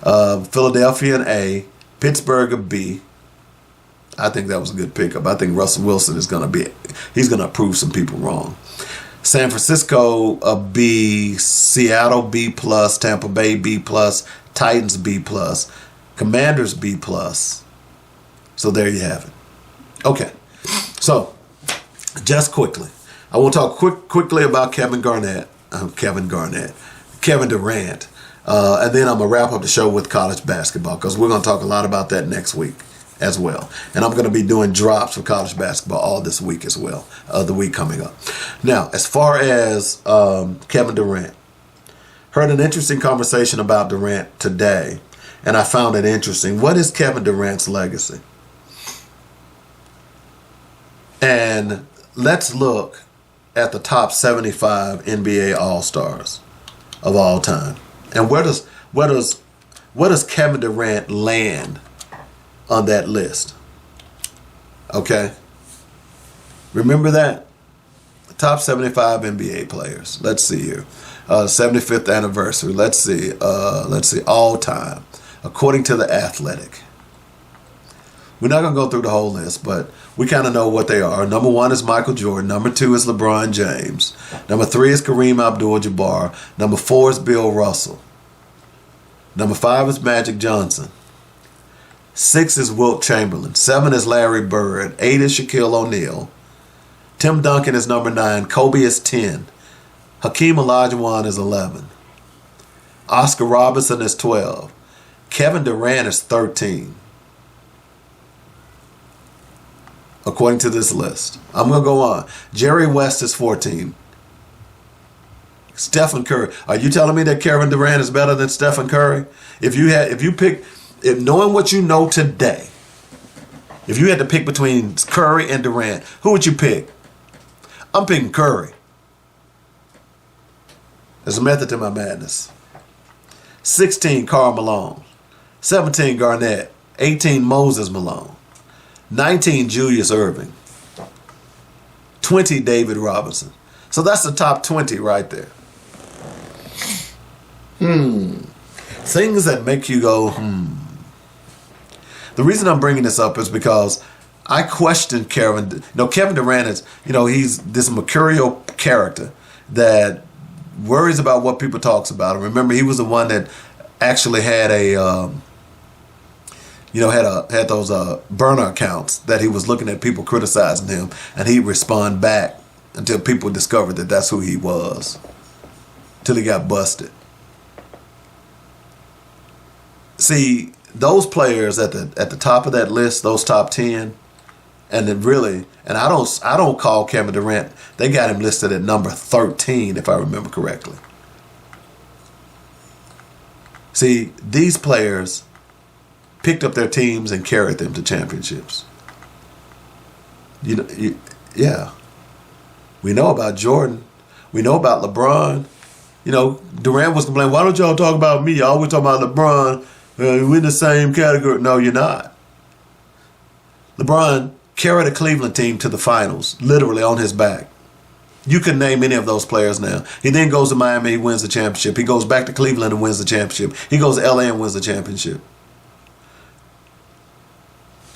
Philadelphia an A, Pittsburgh a B. I think that was a good pickup. I think Russell Wilson is going to he's going to prove some people wrong. San Francisco a B, Seattle B+, Tampa Bay B+, Titans B+, Commanders B+. So there you have it. Okay, so just quickly, I want to talk quickly about Kevin Durant, and then I'm going to wrap up the show with college basketball because we're going to talk a lot about that next week as well. And I'm going to be doing drops for college basketball all this week as well, the week coming up. Now, as far as Kevin Durant, heard an interesting conversation about Durant today, and I found it interesting. What is Kevin Durant's legacy? And let's look at the top 75 NBA All-Stars of all time. And where does Kevin Durant land on that list? Okay? Remember that? The top 75 NBA players. Let's see here. 75th anniversary. Let's see. All time. According to The Athletic. We're not going to go through the whole list, but we kind of know what they are. Number 1 is Michael Jordan. Number 2 is LeBron James. Number 3 is Kareem Abdul-Jabbar. Number 4 is Bill Russell. Number 5 is Magic Johnson. 6 is Wilt Chamberlain. 7 is Larry Bird. 8 is Shaquille O'Neal. Tim Duncan is number 9. Kobe is 10. Hakeem Olajuwon is 11. Oscar Robertson is 12. Kevin Durant is 13. According to this list. I'm going to go on. Jerry West is 14. Stephen Curry. Are you telling me that Kevin Durant is better than Stephen Curry? If knowing what you know today, if you had to pick between Curry and Durant, who would you pick? I'm picking Curry. There's a method to my madness. 16, Karl Malone. 17, Garnett. 18, Moses Malone. 19, Julius Erving. 20, David Robinson. So that's the top 20 right there. Things that make you go, The reason I'm bringing this up is because I question Kevin. Kevin Durant is, he's this mercurial character that worries about what people talks about. And remember, he was the one that actually had had those burner accounts that he was looking at people criticizing him, and he'd respond back until people discovered that that's who he was, till he got busted. See, those players at the top of that list, those top 10, and I don't call Kevin Durant. They got him listed at number 13, if I remember correctly. See, these players picked up their teams and carried them to championships. Yeah. We know about Jordan. We know about LeBron. Durant was complaining, why don't y'all talk about me? Y'all always talking about LeBron. We're in the same category. No, you're not. LeBron carried a Cleveland team to the finals, literally on his back. You can name any of those players now. He then goes to Miami, he wins the championship. He goes back to Cleveland and wins the championship. He goes to LA and wins the championship.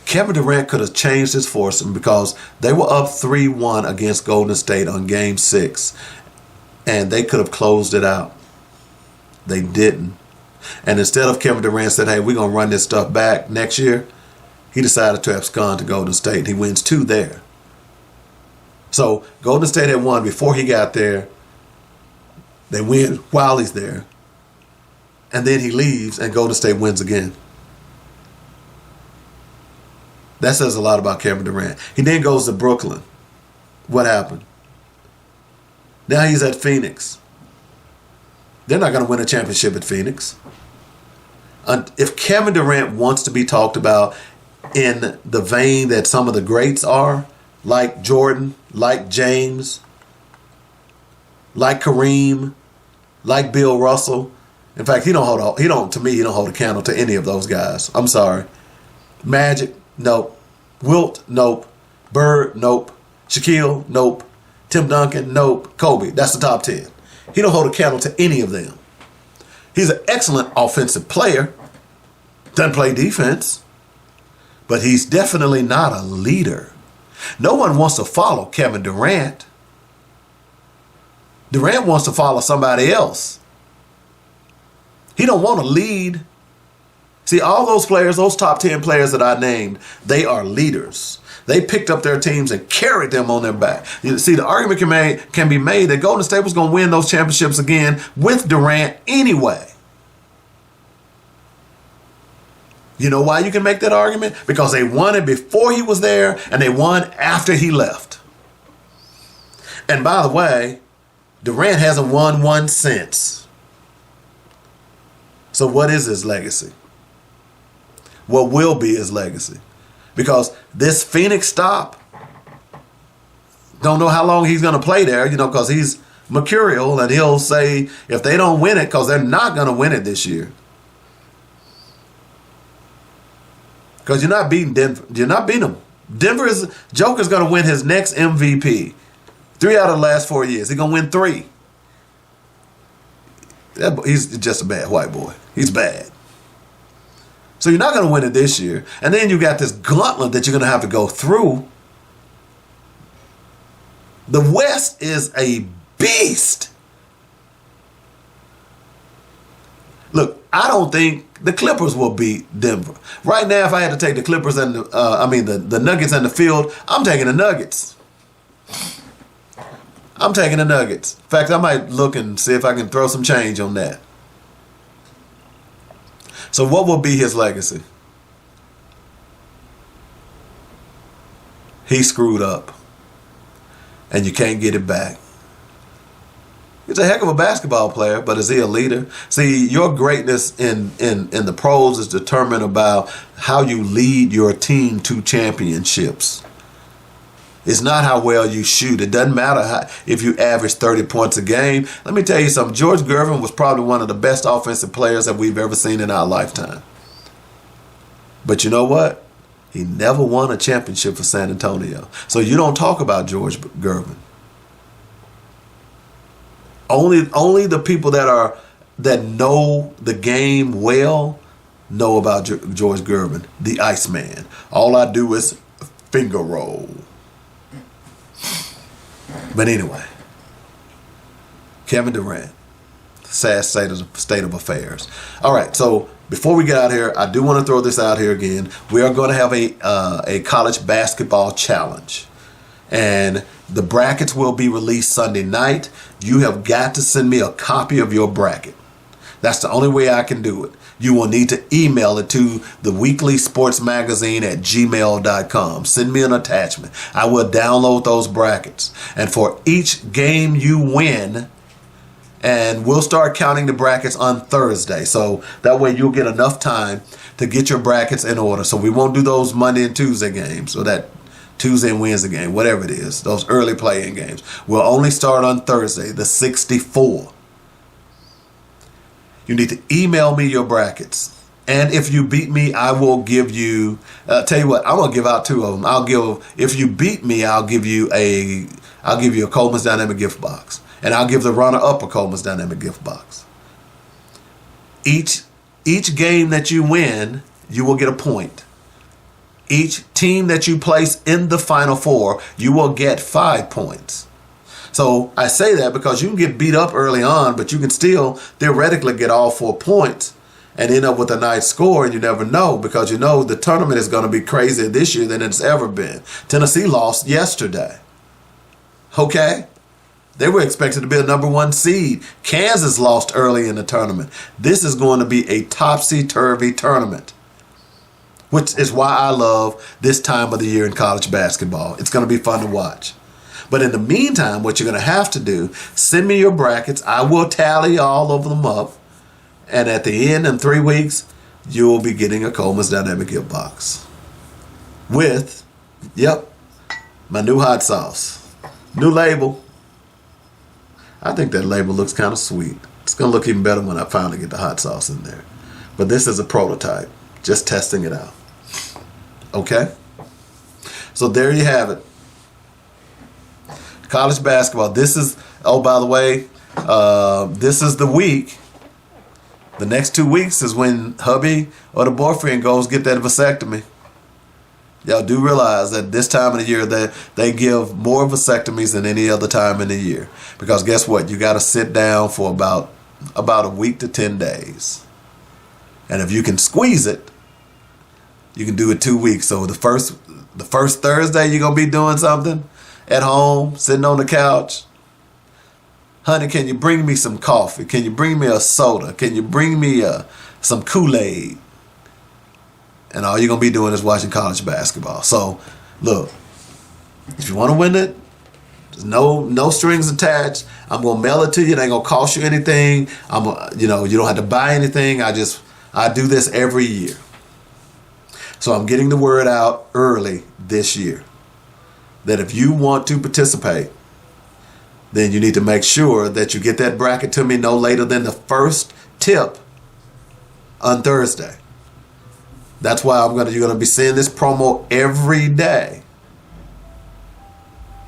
Kevin Durant could have changed his fortune because they were up 3-1 against Golden State on Game 6, and they could have closed it out. They didn't. And instead of Kevin Durant said, hey, we're going to run this stuff back next year, he decided to abscond to Golden State, and he wins 2 there. So Golden State had won before he got there. They win while he's there. And then he leaves, and Golden State wins again. That says a lot about Kevin Durant. He then goes to Brooklyn. What happened? Now he's at Phoenix. They're not going to win a championship at Phoenix. If Kevin Durant wants to be talked about in the vein that some of the greats are, like Jordan, like James, like Kareem, like Bill Russell, In fact, he don't hold a candle to any of those guys. I'm sorry. Magic, nope. Wilt, nope. Bird, nope. Shaquille, nope. Tim Duncan, nope. Kobe, that's the top 10. He don't hold a candle to any of them. He's an excellent offensive player. Doesn't play defense. But he's definitely not a leader. No one wants to follow Kevin Durant. Durant wants to follow somebody else. He don't want to lead. See, all those players, those top 10 players that I named, they are leaders. They picked up their teams and carried them on their back. You see, the argument can be made that Golden State was going to win those championships again with Durant anyway. You know why you can make that argument? Because they won it before he was there and they won after he left. And by the way, Durant hasn't won one since. So what is his legacy? What will be his legacy? Because this Phoenix stop, don't know how long he's going to play there, because he's mercurial, and he'll say if they don't win it, because they're not going to win it this year. Because you're not beating Denver. You're not beating them. Joker's going to win his next MVP. 3 out of the last 4 years. He's going to win 3. He's just a bad white boy. He's bad. So you're not going to win it this year. And then you got this gauntlet that you're going to have to go through. The West is a beast. Look, I don't think the Clippers will beat Denver. Right now, if I had to take the Clippers and the Nuggets and the field, I'm taking the Nuggets. I'm taking the Nuggets. In fact, I might look and see if I can throw some change on that. So what will be his legacy? He screwed up. And you can't get it back. He's a heck of a basketball player, but is he a leader? See, your greatness in the pros is determined about how you lead your team to championships. It's not how well you shoot. It doesn't matter if you average 30 points a game. Let me tell you something. George Gervin was probably one of the best offensive players that we've ever seen in our lifetime. But you know what? He never won a championship for San Antonio. So you don't talk about George Gervin. Only the people that know the game well know about George Gervin, the Iceman. All I do is finger roll. But anyway, Kevin Durant, sad state of affairs. All right, so before we get out here, I do want to throw this out here again. We are going to have a college basketball challenge. And the brackets will be released Sunday night. You have got to send me a copy of your bracket. That's the only way I can do it. You will need to email it to the Weekly Sports Magazine at gmail.com. Send me an attachment. I will download those brackets. And for each game you win, and we'll start counting the brackets on Thursday. So that way you'll get enough time to get your brackets in order. So we won't do those Monday and Tuesday games, or that Tuesday and Wednesday game, whatever it is, those early playing games. We'll only start on Thursday, the 64. You need to email me your brackets. And if you beat me, I will give you, tell you what, I'm going to give out 2 of them. If you beat me, I'll give you a Coleman's Dynamic gift box. And I'll give the runner-up a Coleman's Dynamic gift box. Each game that you win, you will get a point. Each team that you place in the Final Four, you will get 5 points. So I say that because you can get beat up early on, but you can still theoretically get all 4 points and end up with a nice score, and you never know, because you know the tournament is going to be crazier this year than it's ever been. Tennessee lost yesterday. Okay? They were expected to be a number 1 seed. Kansas lost early in the tournament. This is going to be a topsy-turvy tournament, which is why I love this time of the year in college basketball. It's going to be fun to watch. But in the meantime, what you're going to have to do, send me your brackets. I will tally all of them up. And at the end, in 3 weeks, you will be getting a Coleman's Dynamic gift box. With, my new hot sauce. New label. I think that label looks kind of sweet. It's going to look even better when I finally get the hot sauce in there. But this is a prototype. Just testing it out. Okay? So there you have it. College basketball. This is, oh, by the way, this is the week. The next 2 weeks is when hubby or the boyfriend goes get that vasectomy. Y'all do realize that this time of the year that they give more vasectomies than any other time in the year. Because guess what? You got to sit down for about a week to 10 days. And if you can squeeze it, you can do it 2 weeks. So the first Thursday you're going to be doing something at home, sitting on the couch. Honey, can you bring me some coffee? Can you bring me a soda? Can you bring me some Kool-Aid? And all you're going to be doing is watching college basketball. So, look, if you want to win it, there's no strings attached. I'm going to mail it to you. It ain't going to cost you anything. You don't have to buy anything. I do this every year. So I'm getting the word out early this year that if you want to participate, then you need to make sure that you get that bracket to me no later than the first tip on Thursday. That's why you're going to be seeing this promo every day.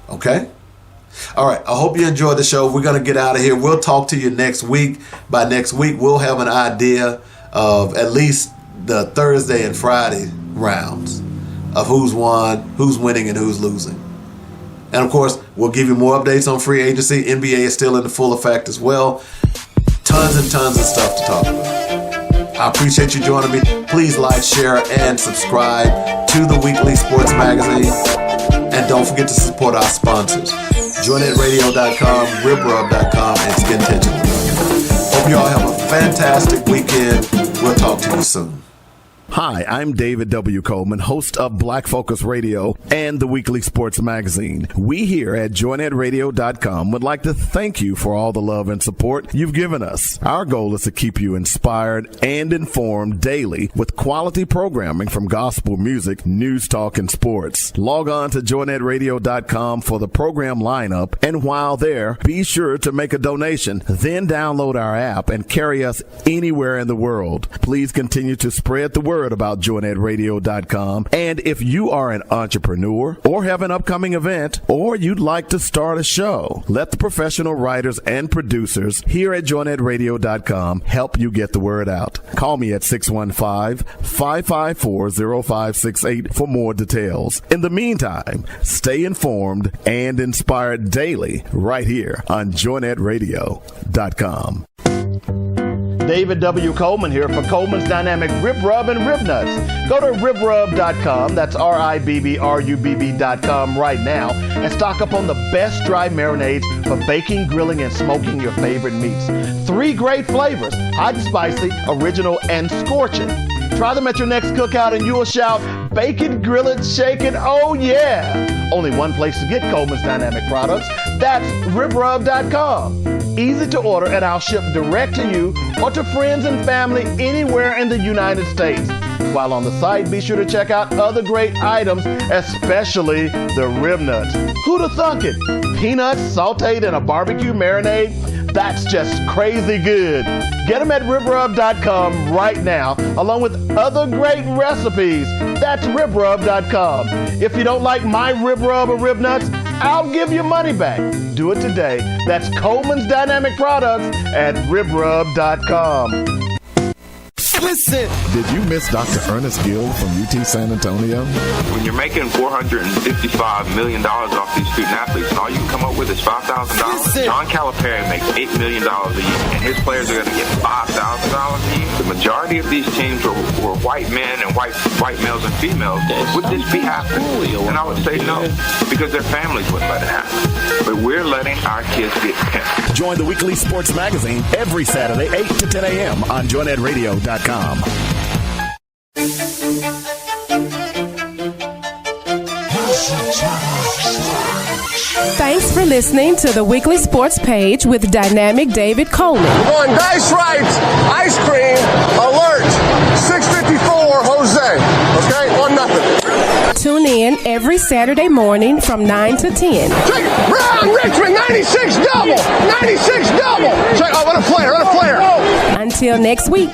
Okay? All right. I hope you enjoyed the show. We're going to get out of here. We'll talk to you next week. By next week, we'll have an idea of at least the Thursday and Friday rounds of who's won, who's winning, and who's losing. And of course, we'll give you more updates on free agency. NBA is still in the full effect as well. Tons and tons of stuff to talk about. I appreciate you joining me. Please like, share, and subscribe to the Weekly Sports Magazine. And don't forget to support our sponsors. JoinNetRadio.com, RibRub.com, and SkinTension.com. Hope you all have a fantastic weekend. We'll talk to you soon.
Hi, I'm David W. Coleman, host of Black Focus Radio and the Weekly Sports Magazine. We here at JoinNetRadio.com would like to thank you for all the love and support you've given us. Our goal is to keep you inspired and informed daily with quality programming from gospel music, news, talk, and sports. Log on to JoinNetRadio.com for the program lineup, and while there, be sure to make a donation. Then download our app and carry us anywhere in the world. Please continue to spread the word about JoinNetRadio.com. And if you are an entrepreneur or have an upcoming event or you'd like to start a show, let the professional writers and producers here at JoinNetRadio.com help you get the word out. Call me at 615-554-0568 for more details. In the meantime, stay informed and inspired daily right here on JoinNetRadio.com.
David W. Coleman here for Coleman's Dynamic Rib Rub and Rib Nuts. Go to ribrub.com, that's RIBBRUBB.com right now, and stock up on the best dry marinades for baking, grilling, and smoking your favorite meats. 3 great flavors, hot and spicy, original, and scorching. Try them at your next cookout and you'll shout, bake it, grill it, shake it, oh yeah! Only one place to get Coleman's Dynamic products, that's ribrub.com. Easy to order, and I'll ship direct to you or to friends and family anywhere in the United States. While on the site, be sure to check out other great items, especially the rib nuts. Who'd have thunk it? Peanuts sauteed in a barbecue marinade? That's just crazy good. Get them at ribrub.com right now, along with other great recipes. That's ribrub.com. If you don't like my rib rub or rib nuts, I'll give you money back. Do it today. That's Coleman's Dynamic Products at ribrub.com.
Listen!
Did you miss Dr. Ernest Gill from UT San Antonio?
When you're making $455 million off these student athletes, and all you can come up with is $5,000, John Calipari makes $8 million a year, and his players are going to get $5,000 a year. The majority of these teams were white men and white males and females. Would this be happening? And I would say no, because their families wouldn't let it happen. But we're letting our kids get pimped.
Join the Weekly Sports Magazine every Saturday, 8 to 10 a.m. on JoinNetRadio.com.
Thanks for listening to the Weekly Sports Page with Dynamic David Coleman.
On Dice Stripes, ice cream, alert, 654 Jose. Okay, 1-0.
Tune in in every Saturday morning from 9 to 10.
Brown Richmond, 96 double. 96 double. Check, run a flare.
Until next week.